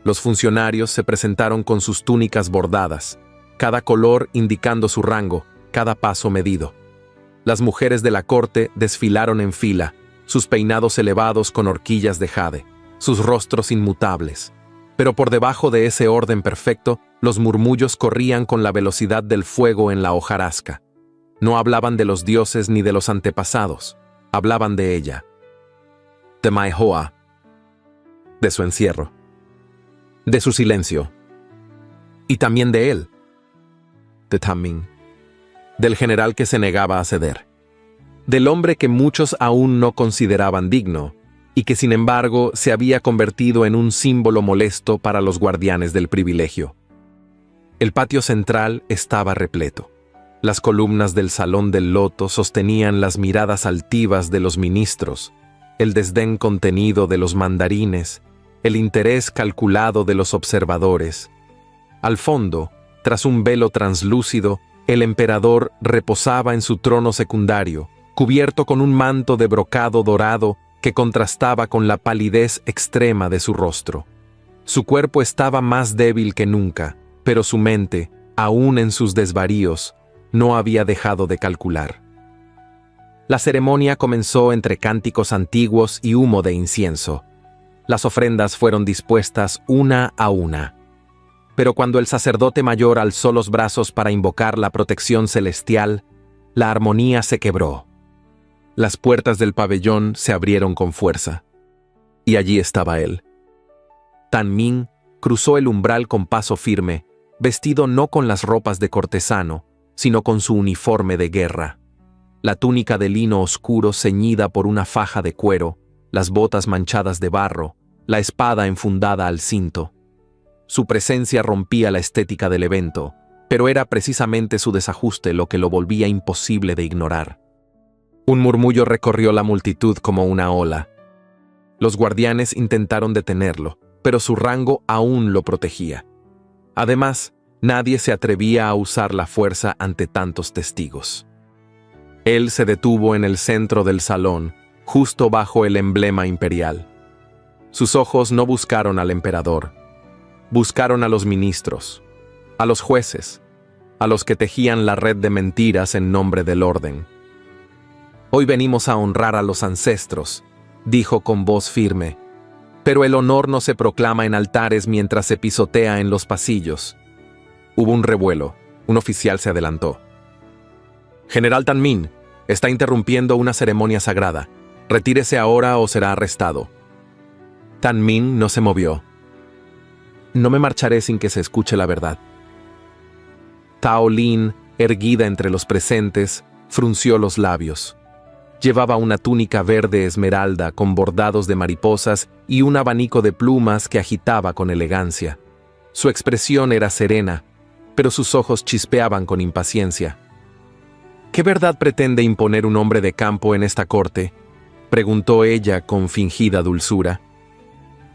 Los funcionarios se presentaron con sus túnicas bordadas, cada color indicando su rango, cada paso medido. Las mujeres de la corte desfilaron en fila, sus peinados elevados con horquillas de jade, sus rostros inmutables. Pero por debajo de ese orden perfecto, los murmullos corrían con la velocidad del fuego en la hojarasca. No hablaban de los dioses ni de los antepasados, hablaban de ella. De Mai Hoa, de su encierro, de su silencio, y también de él, de Tan Min, del general que se negaba a ceder, del hombre que muchos aún no consideraban digno, y que sin embargo se había convertido en un símbolo molesto para los guardianes del privilegio. El patio central estaba repleto. Las columnas del Salón del Loto sostenían las miradas altivas de los ministros, el desdén contenido de los mandarines, el interés calculado de los observadores. Al fondo, tras un velo translúcido, el emperador reposaba en su trono secundario, cubierto con un manto de brocado dorado que contrastaba con la palidez extrema de su rostro. Su cuerpo estaba más débil que nunca, pero su mente, aún en sus desvaríos, no había dejado de calcular. La ceremonia comenzó entre cánticos antiguos y humo de incienso. Las ofrendas fueron dispuestas una a una. Pero cuando el sacerdote mayor alzó los brazos para invocar la protección celestial, la armonía se quebró. Las puertas del pabellón se abrieron con fuerza. Y allí estaba él. Tan Min cruzó el umbral con paso firme, vestido no con las ropas de cortesano, sino con su uniforme de guerra. La túnica de lino oscuro ceñida por una faja de cuero, las botas manchadas de barro, la espada enfundada al cinto. Su presencia rompía la estética del evento, pero era precisamente su desajuste lo que lo volvía imposible de ignorar. Un murmullo recorrió la multitud como una ola. Los guardianes intentaron detenerlo, pero su rango aún lo protegía. Además, nadie se atrevía a usar la fuerza ante tantos testigos. Él se detuvo en el centro del salón, justo bajo el emblema imperial. Sus ojos no buscaron al emperador. Buscaron a los ministros, a los jueces, a los que tejían la red de mentiras en nombre del orden. «Hoy venimos a honrar a los ancestros», dijo con voz firme, «pero el honor no se proclama en altares mientras se pisotea en los pasillos». Hubo un revuelo. Un oficial se adelantó. «General Tan Min, está interrumpiendo una ceremonia sagrada. Retírese ahora o será arrestado». Tan Min no se movió. «No me marcharé sin que se escuche la verdad». Tao Lin, erguida entre los presentes, frunció los labios. Llevaba una túnica verde esmeralda con bordados de mariposas y un abanico de plumas que agitaba con elegancia. Su expresión era serena, pero sus ojos chispeaban con impaciencia. «¿Qué verdad pretende imponer un hombre de campo en esta corte?», preguntó ella con fingida dulzura.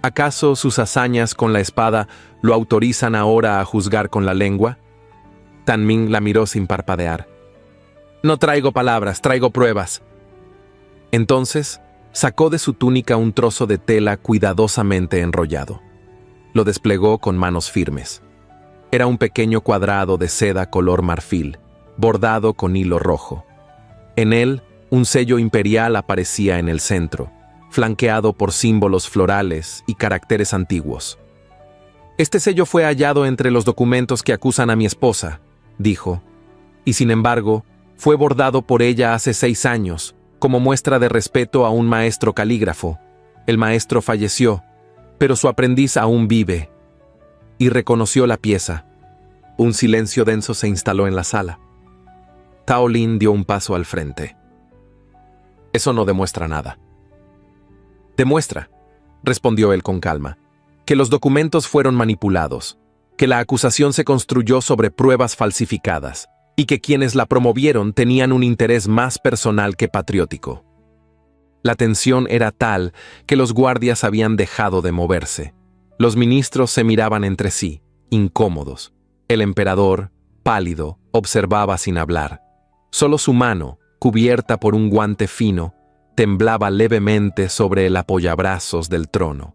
¿Acaso sus hazañas con la espada lo autorizan ahora a juzgar con la lengua? Tan Min la miró sin parpadear. «No traigo palabras, traigo pruebas». Entonces, sacó de su túnica un trozo de tela cuidadosamente enrollado. Lo desplegó con manos firmes. Era un pequeño cuadrado de seda color marfil, bordado con hilo rojo. En él, un sello imperial aparecía en el centro, flanqueado por símbolos florales y caracteres antiguos. «Este sello fue hallado entre los documentos que acusan a mi esposa», dijo, «y sin embargo, fue bordado por ella hace 6 años, como muestra de respeto a un maestro calígrafo. El maestro falleció, pero su aprendiz aún vive». Y reconoció la pieza. Un silencio denso se instaló en la sala. Tao Lin dio un paso al frente. «Eso no demuestra nada». «Demuestra», respondió él con calma, «que los documentos fueron manipulados, que la acusación se construyó sobre pruebas falsificadas, y que quienes la promovieron tenían un interés más personal que patriótico». La tensión era tal que los guardias habían dejado de moverse. Los ministros se miraban entre sí, incómodos. El emperador, pálido, observaba sin hablar. Solo su mano, cubierta por un guante fino, temblaba levemente sobre el apoyabrazos del trono.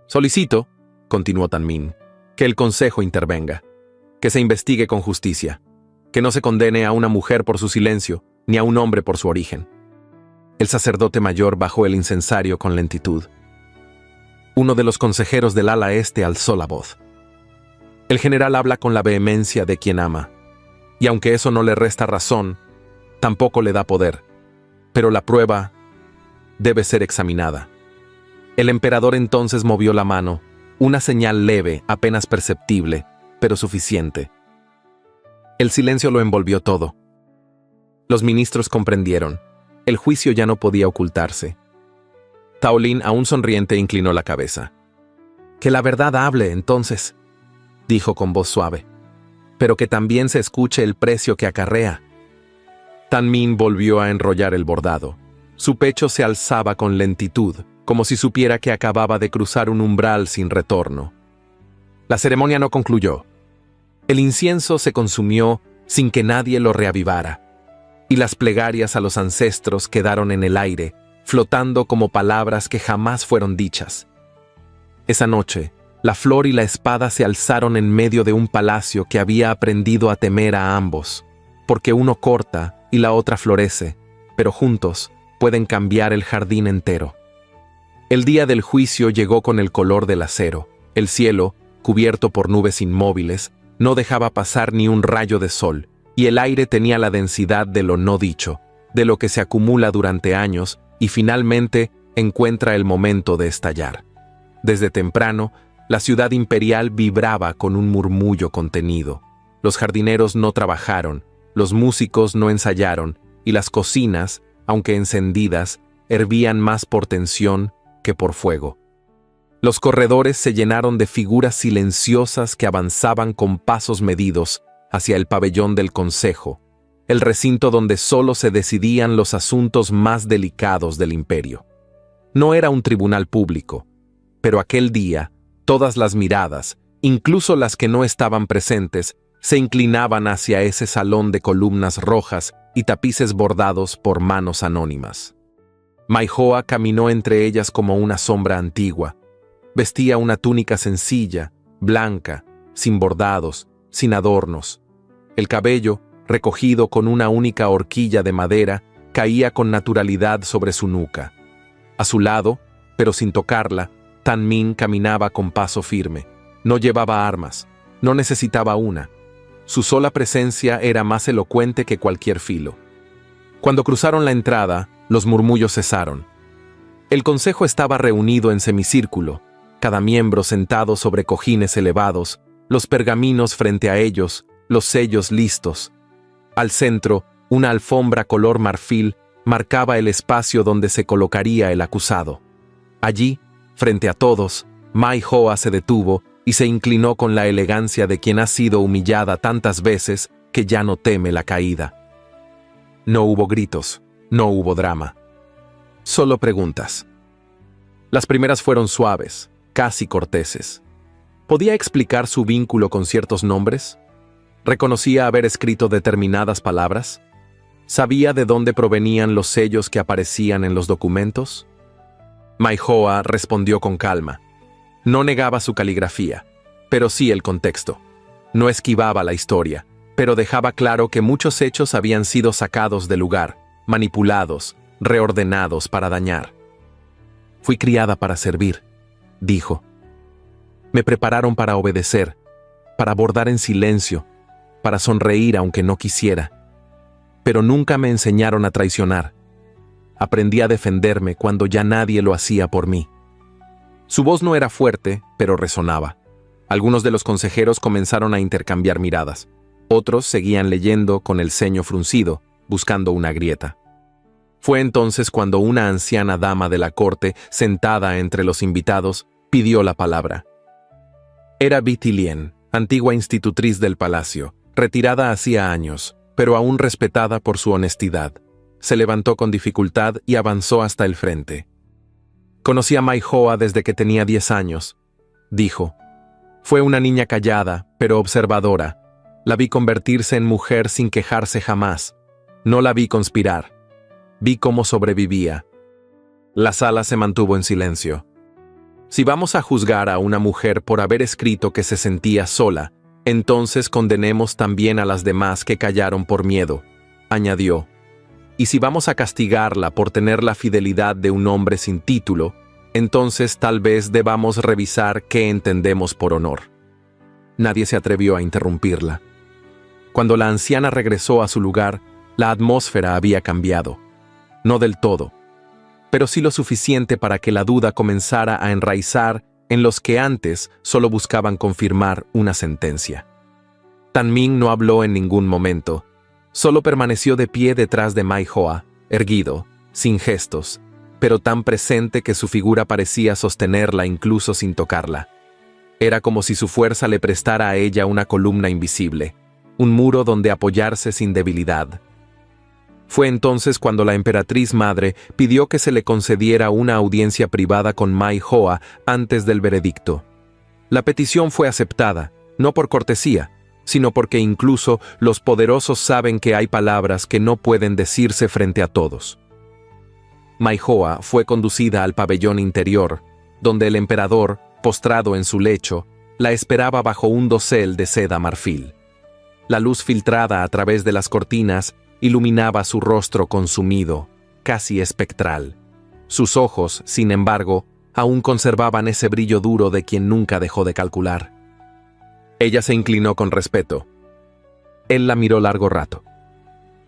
«Solicito», continuó Tan Min, «que el Consejo intervenga, que se investigue con justicia, que no se condene a una mujer por su silencio, ni a un hombre por su origen». El sacerdote mayor bajó el incensario con lentitud. Uno de los consejeros del ala este alzó la voz. «El general habla con la vehemencia de quien ama, y aunque eso no le resta razón, tampoco le da poder. Pero la prueba debe ser examinada». El emperador entonces movió la mano, una señal leve, apenas perceptible, pero suficiente. El silencio lo envolvió todo. Los ministros comprendieron. El juicio ya no podía ocultarse. Tao Lin, aún sonriente, inclinó la cabeza. «Que la verdad hable, entonces», dijo con voz suave, «pero que también se escuche el precio que acarrea». Tan Min volvió a enrollar el bordado. Su pecho se alzaba con lentitud, como si supiera que acababa de cruzar un umbral sin retorno. La ceremonia no concluyó. El incienso se consumió sin que nadie lo reavivara, y las plegarias a los ancestros quedaron en el aire, flotando como palabras que jamás fueron dichas. Esa noche, la flor y la espada se alzaron en medio de un palacio que había aprendido a temer a ambos, porque uno corta y la otra florece, pero juntos pueden cambiar el jardín entero. El día del juicio llegó con el color del acero. El cielo, cubierto por nubes inmóviles, no dejaba pasar ni un rayo de sol, y el aire tenía la densidad de lo no dicho, de lo que se acumula durante años y finalmente encuentra el momento de estallar. Desde temprano, la ciudad imperial vibraba con un murmullo contenido. Los jardineros no trabajaron, los músicos no ensayaron, y las cocinas, aunque encendidas, hervían más por tensión que por fuego. Los corredores se llenaron de figuras silenciosas que avanzaban con pasos medidos hacia el pabellón del consejo, el recinto donde solo se decidían los asuntos más delicados del imperio. No era un tribunal público, pero aquel día, todas las miradas, incluso las que no estaban presentes, se inclinaban hacia ese salón de columnas rojas y tapices bordados por manos anónimas. Maihoa caminó entre ellas como una sombra antigua. Vestía una túnica sencilla, blanca, sin bordados, sin adornos. El cabello, recogido con una única horquilla de madera, caía con naturalidad sobre su nuca. A su lado, pero sin tocarla, Tan Min caminaba con paso firme. No llevaba armas, no necesitaba una. Su sola presencia era más elocuente que cualquier filo. Cuando cruzaron la entrada, los murmullos cesaron. El consejo estaba reunido en semicírculo, cada miembro sentado sobre cojines elevados, los pergaminos frente a ellos, los sellos listos. Al centro, una alfombra color marfil marcaba el espacio donde se colocaría el acusado. Allí, frente a todos, Maihoa se detuvo y se inclinó con la elegancia de quien ha sido humillada tantas veces que ya no teme la caída. No hubo gritos, no hubo drama. Solo preguntas. Las primeras fueron suaves, casi corteses. ¿Podía explicar su vínculo con ciertos nombres? ¿Reconocía haber escrito determinadas palabras? ¿Sabía de dónde provenían los sellos que aparecían en los documentos? Maihoa respondió con calma. No negaba su caligrafía, pero sí el contexto. No esquivaba la historia, pero dejaba claro que muchos hechos habían sido sacados de lugar, manipulados, reordenados para dañar. Fui criada para servir, dijo. Me prepararon para obedecer, para bordar en silencio, para sonreír aunque no quisiera. Pero nunca me enseñaron a traicionar. Aprendí a defenderme cuando ya nadie lo hacía por mí. Su voz no era fuerte, pero resonaba. Algunos de los consejeros comenzaron a intercambiar miradas. Otros seguían leyendo con el ceño fruncido, buscando una grieta. Fue entonces cuando una anciana dama de la corte, sentada entre los invitados, pidió la palabra. Era Biti Lien, antigua institutriz del palacio, retirada hacía años, pero aún respetada por su honestidad. Se levantó con dificultad y avanzó hasta el frente. Conocí a Maihoa desde que tenía 10 años, dijo. Fue una niña callada, pero observadora. La vi convertirse en mujer sin quejarse jamás. No la vi conspirar. Vi cómo sobrevivía. La sala se mantuvo en silencio. Si vamos a juzgar a una mujer por haber escrito que se sentía sola, entonces condenemos también a las demás que callaron por miedo, añadió. Y si vamos a castigarla por tener la fidelidad de un hombre sin título, entonces tal vez debamos revisar qué entendemos por honor. Nadie se atrevió a interrumpirla. Cuando la anciana regresó a su lugar, la atmósfera había cambiado. No del todo, pero sí lo suficiente para que la duda comenzara a enraizar en los que antes solo buscaban confirmar una sentencia. Tan Min no habló en ningún momento, solo permaneció de pie detrás de Maihoa, erguido, sin gestos, pero tan presente que su figura parecía sostenerla incluso sin tocarla. Era como si su fuerza le prestara a ella una columna invisible, un muro donde apoyarse sin debilidad. Fue entonces cuando la emperatriz madre pidió que se le concediera una audiencia privada con Maihoa antes del veredicto. La petición fue aceptada, no por cortesía, sino porque incluso los poderosos saben que hay palabras que no pueden decirse frente a todos. Maihoa fue conducida al pabellón interior, donde el emperador, postrado en su lecho, la esperaba bajo un dosel de seda marfil. La luz filtrada a través de las cortinas iluminaba su rostro consumido, casi espectral. Sus ojos, sin embargo, aún conservaban ese brillo duro de quien nunca dejó de calcular. Ella se inclinó con respeto. Él la miró largo rato.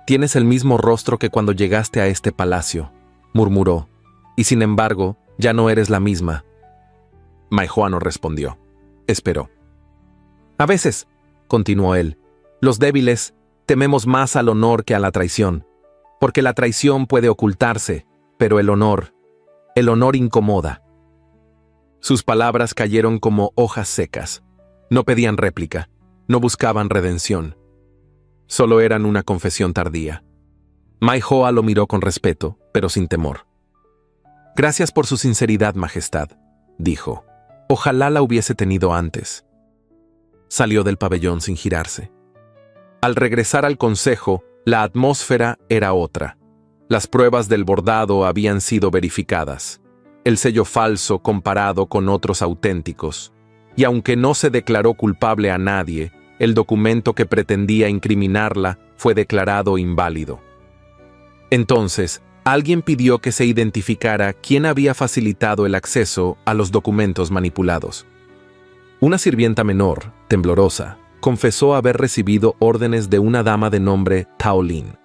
«Tienes el mismo rostro que cuando llegaste a este palacio», murmuró, «y sin embargo, ya no eres la misma». Maihoa no respondió. Esperó. «A veces», continuó él, «los débiles tememos más al honor que a la traición, porque la traición puede ocultarse, pero el honor incomoda». Sus palabras cayeron como hojas secas. No pedían réplica, no buscaban redención. Solo eran una confesión tardía. Maihoa lo miró con respeto, pero sin temor. «Gracias por su sinceridad, Majestad», dijo. «Ojalá la hubiese tenido antes». Salió del pabellón sin girarse. Al regresar al consejo, la atmósfera era otra. Las pruebas del bordado habían sido verificadas. El sello falso comparado con otros auténticos. Y aunque no se declaró culpable a nadie, el documento que pretendía incriminarla fue declarado inválido. Entonces, alguien pidió que se identificara quién había facilitado el acceso a los documentos manipulados. Una sirvienta menor, temblorosa, confesó haber recibido órdenes de una dama de nombre Tao Lin.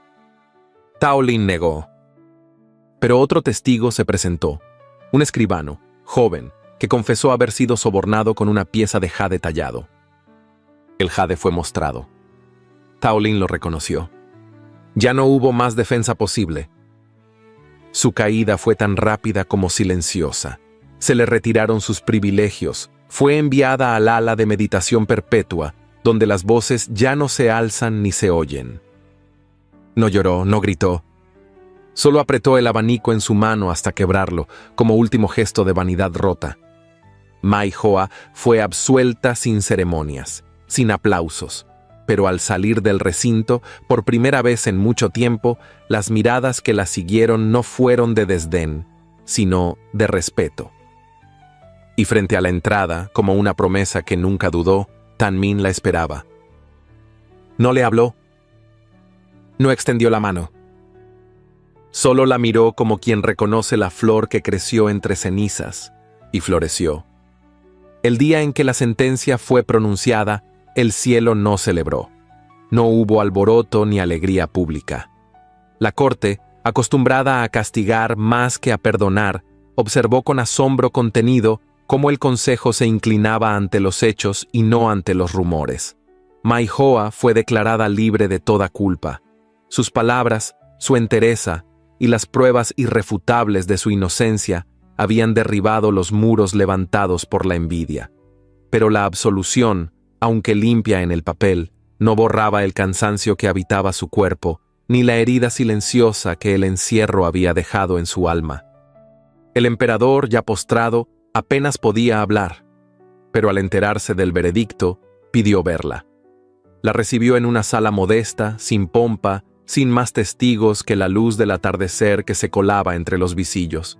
Tao Lin negó. Pero otro testigo se presentó, un escribano, joven, que confesó haber sido sobornado con una pieza de jade tallado. El jade fue mostrado. Tao Lin lo reconoció. Ya no hubo más defensa posible. Su caída fue tan rápida como silenciosa. Se le retiraron sus privilegios. Fue enviada al ala de meditación perpetua, donde las voces ya no se alzan ni se oyen. No lloró, no gritó. Solo apretó el abanico en su mano hasta quebrarlo, como último gesto de vanidad rota. Maihoa fue absuelta sin ceremonias, sin aplausos, pero al salir del recinto, por primera vez en mucho tiempo, las miradas que la siguieron no fueron de desdén, sino de respeto. Y frente a la entrada, como una promesa que nunca dudó, Tanmin la esperaba. No le habló. No extendió la mano. Solo la miró como quien reconoce la flor que creció entre cenizas, y floreció. El día en que la sentencia fue pronunciada, el cielo no celebró. No hubo alboroto ni alegría pública. La corte, acostumbrada a castigar más que a perdonar, observó con asombro contenido cómo el consejo se inclinaba ante los hechos y no ante los rumores. Maihoa fue declarada libre de toda culpa. Sus palabras, su entereza y las pruebas irrefutables de su inocencia habían derribado los muros levantados por la envidia. Pero la absolución, aunque limpia en el papel, no borraba el cansancio que habitaba su cuerpo, ni la herida silenciosa que el encierro había dejado en su alma. El emperador, ya postrado, apenas podía hablar, pero al enterarse del veredicto, pidió verla. La recibió en una sala modesta, sin pompa, sin más testigos que la luz del atardecer que se colaba entre los visillos.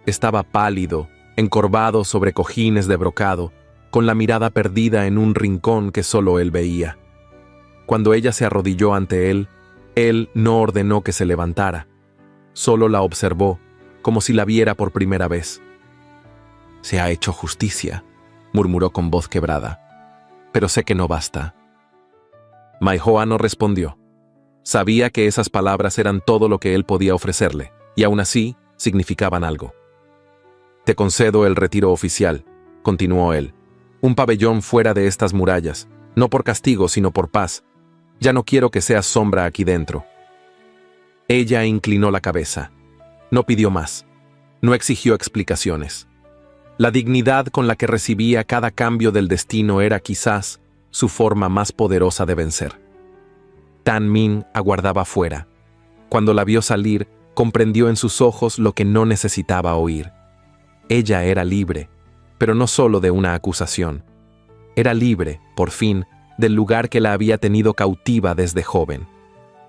Estaba pálido, encorvado sobre cojines de brocado, con la mirada perdida en un rincón que solo él veía. Cuando ella se arrodilló ante él no ordenó que se levantara. Solo la observó, como si la viera por primera vez. «Se ha hecho justicia», murmuró con voz quebrada. «Pero sé que no basta». Maihoa no respondió. Sabía que esas palabras eran todo lo que él podía ofrecerle, y aún así significaban algo. «Te concedo el retiro oficial», continuó él. «Un pabellón fuera de estas murallas, no por castigo sino por paz. Ya no quiero que seas sombra aquí dentro». Ella inclinó la cabeza. No pidió más. No exigió explicaciones. La dignidad con la que recibía cada cambio del destino era quizás su forma más poderosa de vencer. Tanmin aguardaba fuera. Cuando la vio salir, comprendió en sus ojos lo que no necesitaba oír. Ella era libre, pero no solo de una acusación. Era libre, por fin, del lugar que la había tenido cautiva desde joven.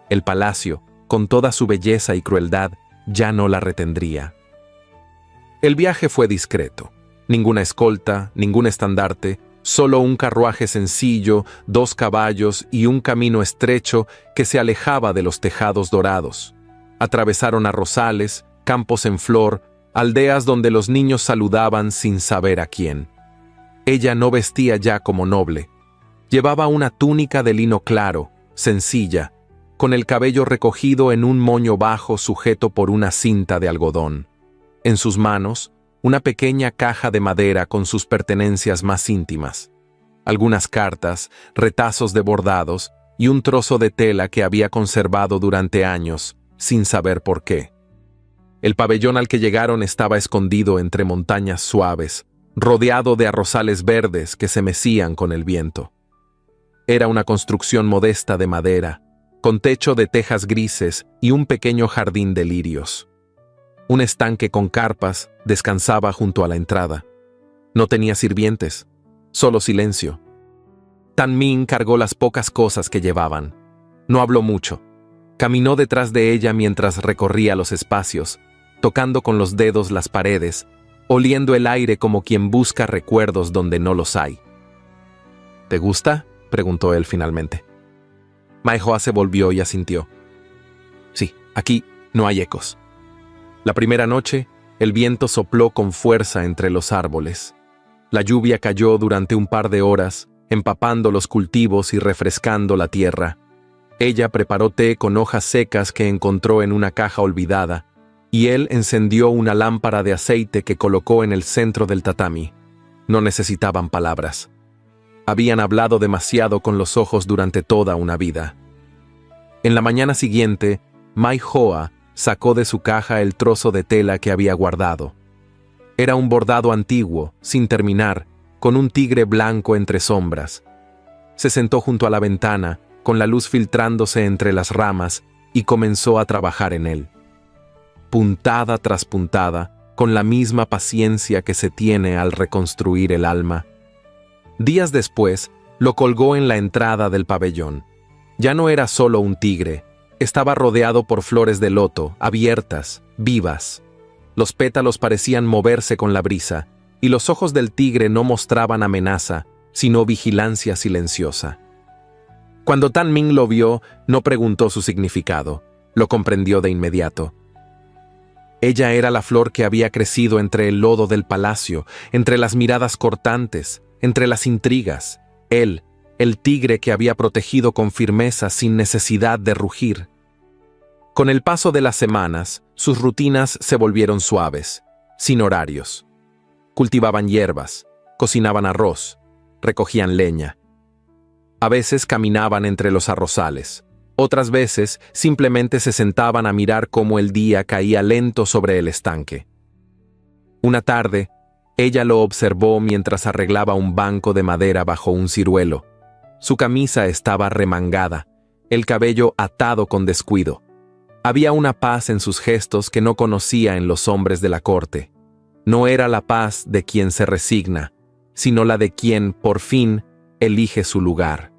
El palacio, con toda su belleza y crueldad, ya no la retendría. El viaje fue discreto. Ninguna escolta, ningún estandarte, Solo un carruaje sencillo, 2 caballos y un camino estrecho que se alejaba de los tejados dorados. Atravesaron arrozales, campos en flor, aldeas donde los niños saludaban sin saber a quién. Ella no vestía ya como noble. Llevaba una túnica de lino claro, sencilla, con el cabello recogido en un moño bajo sujeto por una cinta de algodón. En sus manos, una pequeña caja de madera con sus pertenencias más íntimas. Algunas cartas, retazos de bordados y un trozo de tela que había conservado durante años, sin saber por qué. El pabellón al que llegaron estaba escondido entre montañas suaves, rodeado de arrozales verdes que se mecían con el viento. Era una construcción modesta de madera, con techo de tejas grises y un pequeño jardín de lirios. Un estanque con carpas descansaba junto a la entrada. No tenía sirvientes, solo silencio. Tan Min cargó las pocas cosas que llevaban. No habló mucho. Caminó detrás de ella mientras recorría los espacios, tocando con los dedos las paredes, oliendo el aire como quien busca recuerdos donde no los hay. ¿Te gusta?, preguntó él finalmente. Mai Hoa se volvió y asintió. Sí, aquí no hay ecos. La primera noche, el viento sopló con fuerza entre los árboles. La lluvia cayó durante un par de horas, empapando los cultivos y refrescando la tierra. Ella preparó té con hojas secas que encontró en una caja olvidada, y él encendió una lámpara de aceite que colocó en el centro del tatami. No necesitaban palabras. Habían hablado demasiado con los ojos durante toda una vida. En la mañana siguiente, Mai Hoa sacó de su caja el trozo de tela que había guardado. Era un bordado antiguo, sin terminar, con un tigre blanco entre sombras. Se sentó junto a la ventana, con la luz filtrándose entre las ramas, y comenzó a trabajar en él. Puntada tras puntada, con la misma paciencia que se tiene al reconstruir el alma. Días después, lo colgó en la entrada del pabellón. Ya no era solo un tigre, estaba rodeado por flores de loto, abiertas, vivas. Los pétalos parecían moverse con la brisa, y los ojos del tigre no mostraban amenaza, sino vigilancia silenciosa. Cuando Tan Min lo vio, no preguntó su significado, lo comprendió de inmediato. Ella era la flor que había crecido entre el lodo del palacio, entre las miradas cortantes, entre las intrigas. Él, el tigre que había protegido con firmeza sin necesidad de rugir. Con el paso de las semanas, sus rutinas se volvieron suaves, sin horarios. Cultivaban hierbas, cocinaban arroz, recogían leña. A veces caminaban entre los arrozales. Otras veces simplemente se sentaban a mirar cómo el día caía lento sobre el estanque. Una tarde, ella lo observó mientras arreglaba un banco de madera bajo un ciruelo. Su camisa estaba remangada, el cabello atado con descuido. Había una paz en sus gestos que no conocía en los hombres de la corte. No era la paz de quien se resigna, sino la de quien, por fin, elige su lugar.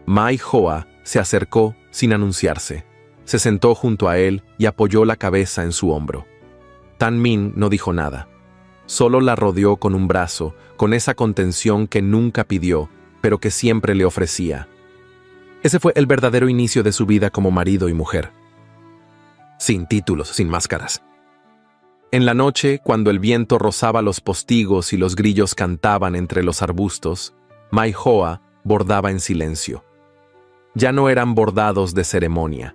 Mai Hoa se acercó sin anunciarse. Se sentó junto a él y apoyó la cabeza en su hombro. Tan Min no dijo nada. Solo la rodeó con un brazo, con esa contención que nunca pidió, pero que siempre le ofrecía. Ese fue el verdadero inicio de su vida como marido y mujer. Sin títulos, sin máscaras. En la noche, cuando el viento rozaba los postigos y los grillos cantaban entre los arbustos, Mai Hoa bordaba en silencio. Ya no eran bordados de ceremonia.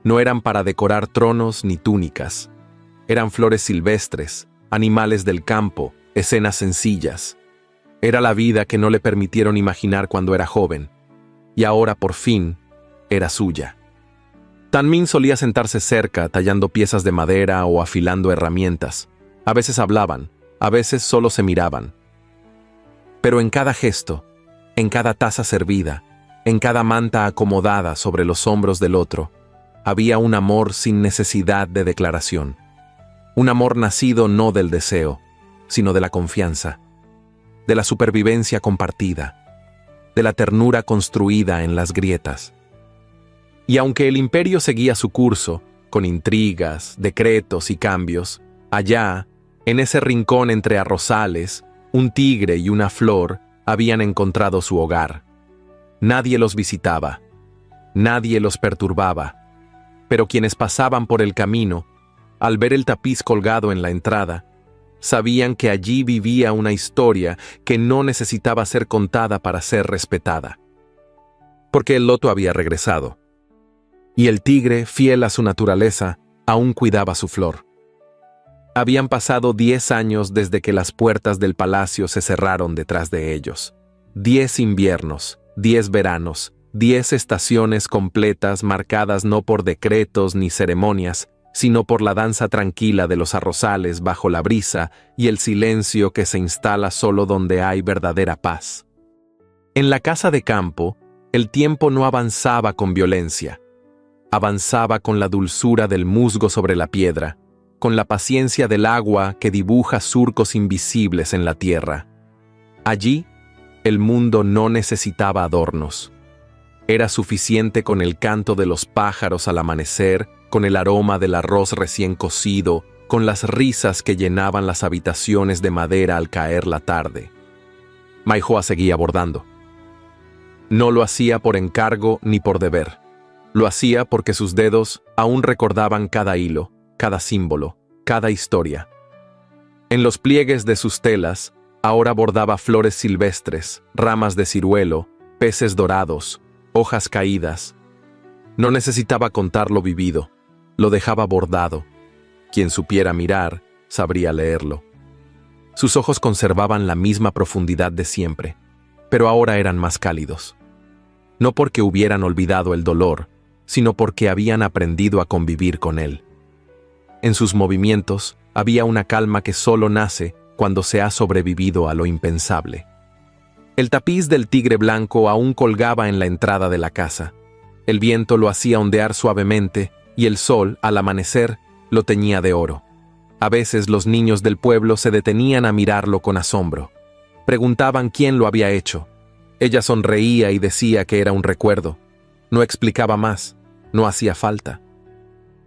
No eran para decorar tronos ni túnicas. Eran flores silvestres, animales del campo, escenas sencillas. Era la vida que no le permitieron imaginar cuando era joven. Y ahora, por fin, era suya. Tan Min solía sentarse cerca, tallando piezas de madera o afilando herramientas. A veces hablaban, a veces solo se miraban. Pero en cada gesto, en cada taza servida, en cada manta acomodada sobre los hombros del otro, había un amor sin necesidad de declaración. Un amor nacido no del deseo, sino de la confianza, de la supervivencia compartida, de la ternura construida en las grietas. Y aunque el imperio seguía su curso, con intrigas, decretos y cambios, allá, en ese rincón entre arrozales, un tigre y una flor, habían encontrado su hogar. Nadie los visitaba, nadie los perturbaba, pero quienes pasaban por el camino, al ver el tapiz colgado en la entrada, sabían que allí vivía una historia que no necesitaba ser contada para ser respetada. Porque el loto había regresado, y el tigre, fiel a su naturaleza, aún cuidaba su flor. Habían pasado 10 años desde que las puertas del palacio se cerraron detrás de ellos. 10 inviernos, 10 veranos, 10 estaciones completas marcadas no por decretos ni ceremonias, sino por la danza tranquila de los arrozales bajo la brisa y el silencio que se instala solo donde hay verdadera paz. En la casa de campo, el tiempo no avanzaba con violencia. Avanzaba con la dulzura del musgo sobre la piedra, con la paciencia del agua que dibuja surcos invisibles en la tierra. Allí, el mundo no necesitaba adornos. Era suficiente con el canto de los pájaros al amanecer, con el aroma del arroz recién cocido, con las risas que llenaban las habitaciones de madera al caer la tarde. Maihoa seguía bordando. No lo hacía por encargo ni por deber. Lo hacía porque sus dedos aún recordaban cada hilo, cada símbolo, cada historia. En los pliegues de sus telas, ahora bordaba flores silvestres, ramas de ciruelo, peces dorados, hojas caídas. No necesitaba contar lo vivido, lo dejaba bordado. Quien supiera mirar, sabría leerlo. Sus ojos conservaban la misma profundidad de siempre, pero ahora eran más cálidos. No porque hubieran olvidado el dolor, sino porque habían aprendido a convivir con él. En sus movimientos había una calma que solo nace cuando se ha sobrevivido a lo impensable. El tapiz del tigre blanco aún colgaba en la entrada de la casa. El viento lo hacía ondear suavemente y el sol, al amanecer, lo teñía de oro. A veces los niños del pueblo se detenían a mirarlo con asombro. Preguntaban quién lo había hecho. Ella sonreía y decía que era un recuerdo. No explicaba más, no hacía falta.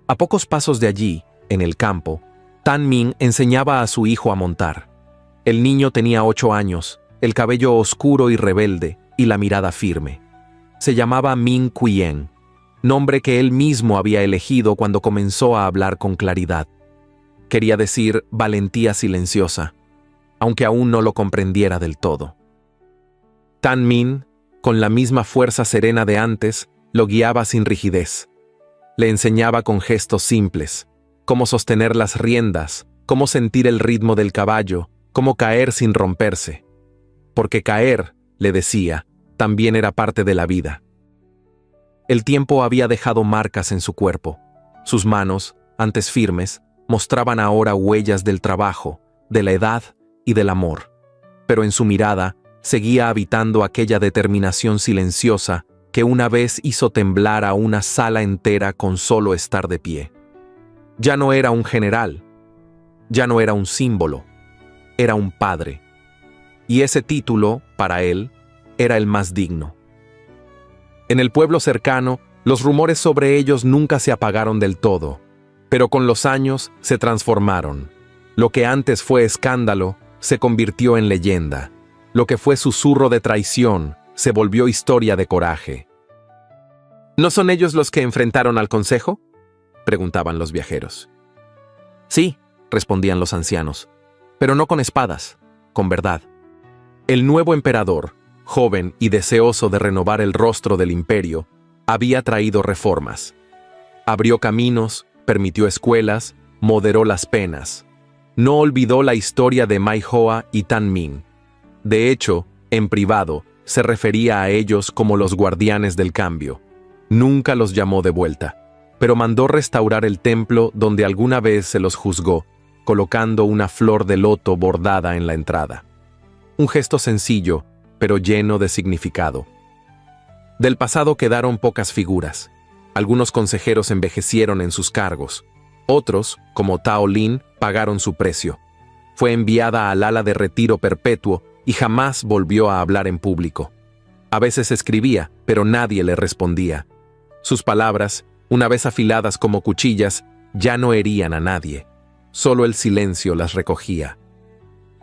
A pocos pasos de allí, en el campo, Tan Min enseñaba a su hijo a montar. El niño tenía 8 años, el cabello oscuro y rebelde, y la mirada firme. Se llamaba Min Kuyen, nombre que él mismo había elegido cuando comenzó a hablar con claridad. Quería decir valentía silenciosa, aunque aún no lo comprendiera del todo. Tan Min, con la misma fuerza serena de antes, lo guiaba sin rigidez. Le enseñaba con gestos simples, cómo sostener las riendas, cómo sentir el ritmo del caballo, cómo caer sin romperse. Porque caer, le decía, también era parte de la vida. El tiempo había dejado marcas en su cuerpo. Sus manos, antes firmes, mostraban ahora huellas del trabajo, de la edad y del amor. Pero en su mirada seguía habitando aquella determinación silenciosa que una vez hizo temblar a una sala entera con solo estar de pie. Ya no era un general, ya no era un símbolo, era un padre. Y ese título, para él, era el más digno. En el pueblo cercano, los rumores sobre ellos nunca se apagaron del todo, pero con los años se transformaron. Lo que antes fue escándalo se convirtió en leyenda. Lo que fue susurro de traición se volvió historia de coraje. ¿No son ellos los que enfrentaron al consejo?, preguntaban los viajeros. Sí, respondían los ancianos, pero no con espadas, con verdad. El nuevo emperador, joven y deseoso de renovar el rostro del imperio, había traído reformas. Abrió caminos, permitió escuelas, moderó las penas. No olvidó la historia de Maihoa y Tan Min. De hecho, en privado, se refería a ellos como los guardianes del cambio. Nunca los llamó de vuelta, pero mandó restaurar el templo donde alguna vez se los juzgó, colocando una flor de loto bordada en la entrada. Un gesto sencillo, pero lleno de significado. Del pasado quedaron pocas figuras. Algunos consejeros envejecieron en sus cargos. Otros, como Tao Lin, pagaron su precio. Fue enviada al ala de retiro perpetuo y jamás volvió a hablar en público. A veces escribía, pero nadie le respondía. Sus palabras, una vez afiladas como cuchillas, ya no herían a nadie. Solo el silencio las recogía.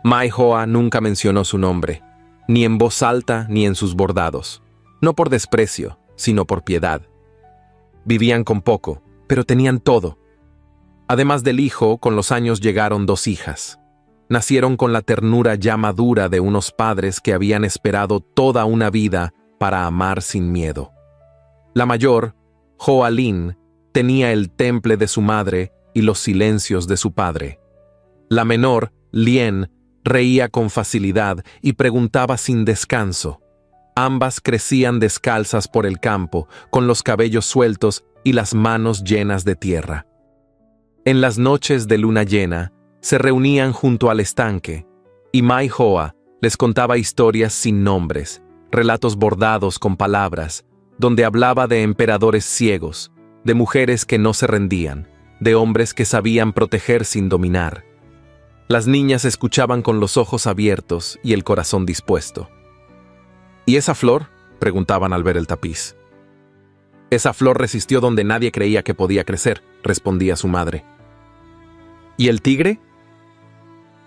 Maihoa nunca mencionó su nombre. ni en voz alta ni en sus bordados, no por desprecio, sino por piedad. Vivían con poco, pero tenían todo. Además del hijo, con los años llegaron 2 hijas. Nacieron con la ternura ya madura de unos padres que habían esperado toda una vida para amar sin miedo. La mayor, Hoa Lin, tenía el temple de su madre y los silencios de su padre. La menor, Lien, reía con facilidad y preguntaba sin descanso. Ambas crecían descalzas por el campo, con los cabellos sueltos y las manos llenas de tierra. En las noches de luna llena, se reunían junto al estanque, y Mai Hoa les contaba historias sin nombres, relatos bordados con palabras, donde hablaba de emperadores ciegos, de mujeres que no se rendían, de hombres que sabían proteger sin dominar. Las niñas escuchaban con los ojos abiertos y el corazón dispuesto. ¿Y esa flor?, preguntaban al ver el tapiz. Esa flor resistió donde nadie creía que podía crecer, respondía su madre. ¿Y el tigre?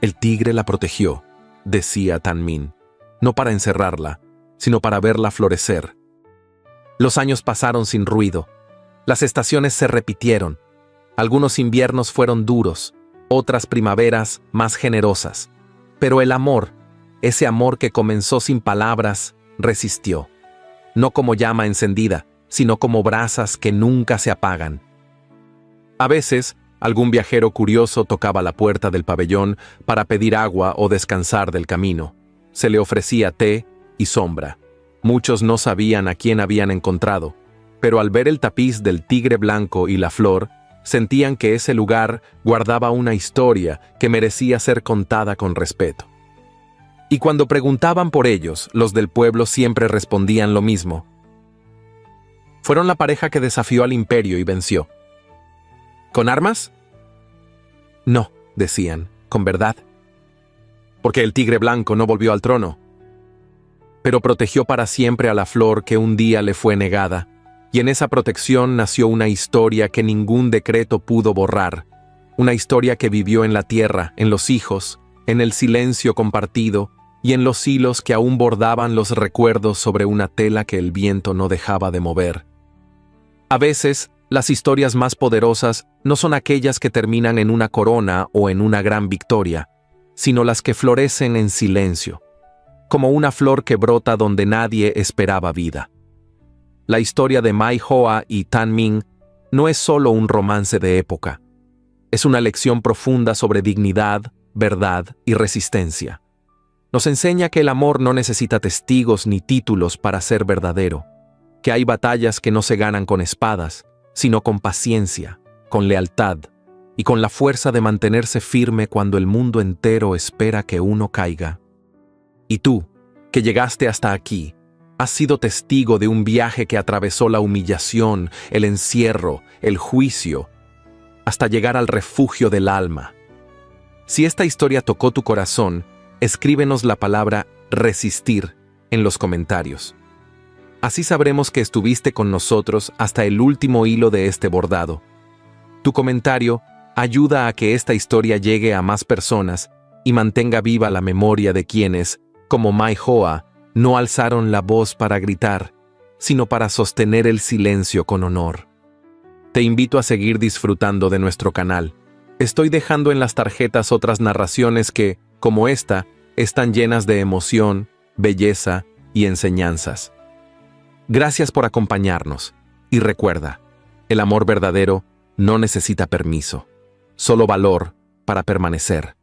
El tigre la protegió, decía Tan Min, no para encerrarla, sino para verla florecer. Los años pasaron sin ruido. Las estaciones se repitieron. Algunos inviernos fueron duros, otras primaveras más generosas. Pero el amor, ese amor que comenzó sin palabras, resistió. No como llama encendida, sino como brasas que nunca se apagan. A veces, algún viajero curioso tocaba la puerta del pabellón para pedir agua o descansar del camino. Se le ofrecía té y sombra. Muchos no sabían a quién habían encontrado, pero al ver el tapiz del tigre blanco y la flor, sentían que ese lugar guardaba una historia que merecía ser contada con respeto. Y cuando preguntaban por ellos, los del pueblo siempre respondían lo mismo. Fueron la pareja que desafió al imperio y venció. ¿Con armas? No, decían, con verdad. Porque el tigre blanco no volvió al trono, pero protegió para siempre a la flor que un día le fue negada, y en esa protección nació una historia que ningún decreto pudo borrar, una historia que vivió en la tierra, en los hijos, en el silencio compartido y en los hilos que aún bordaban los recuerdos sobre una tela que el viento no dejaba de mover. A veces, las historias más poderosas no son aquellas que terminan en una corona o en una gran victoria, sino las que florecen en silencio, como una flor que brota donde nadie esperaba vida. La historia de Mai Hoa y Tan Min no es solo un romance de época, es una lección profunda sobre dignidad, verdad y resistencia. Nos enseña que el amor no necesita testigos ni títulos para ser verdadero, que hay batallas que no se ganan con espadas, sino con paciencia, con lealtad y con la fuerza de mantenerse firme cuando el mundo entero espera que uno caiga. Y tú, que llegaste hasta aquí, has sido testigo de un viaje que atravesó la humillación, el encierro, el juicio, hasta llegar al refugio del alma. Si esta historia tocó tu corazón, escríbenos la palabra resistir en los comentarios. Así sabremos que estuviste con nosotros hasta el último hilo de este bordado. Tu comentario ayuda a que esta historia llegue a más personas y mantenga viva la memoria de quienes, como Mai Hoa, no alzaron la voz para gritar, sino para sostener el silencio con honor. Te invito a seguir disfrutando de nuestro canal. Estoy dejando en las tarjetas otras narraciones que, como esta, están llenas de emoción, belleza y enseñanzas. Gracias por acompañarnos, y recuerda, el amor verdadero no necesita permiso, solo valor para permanecer.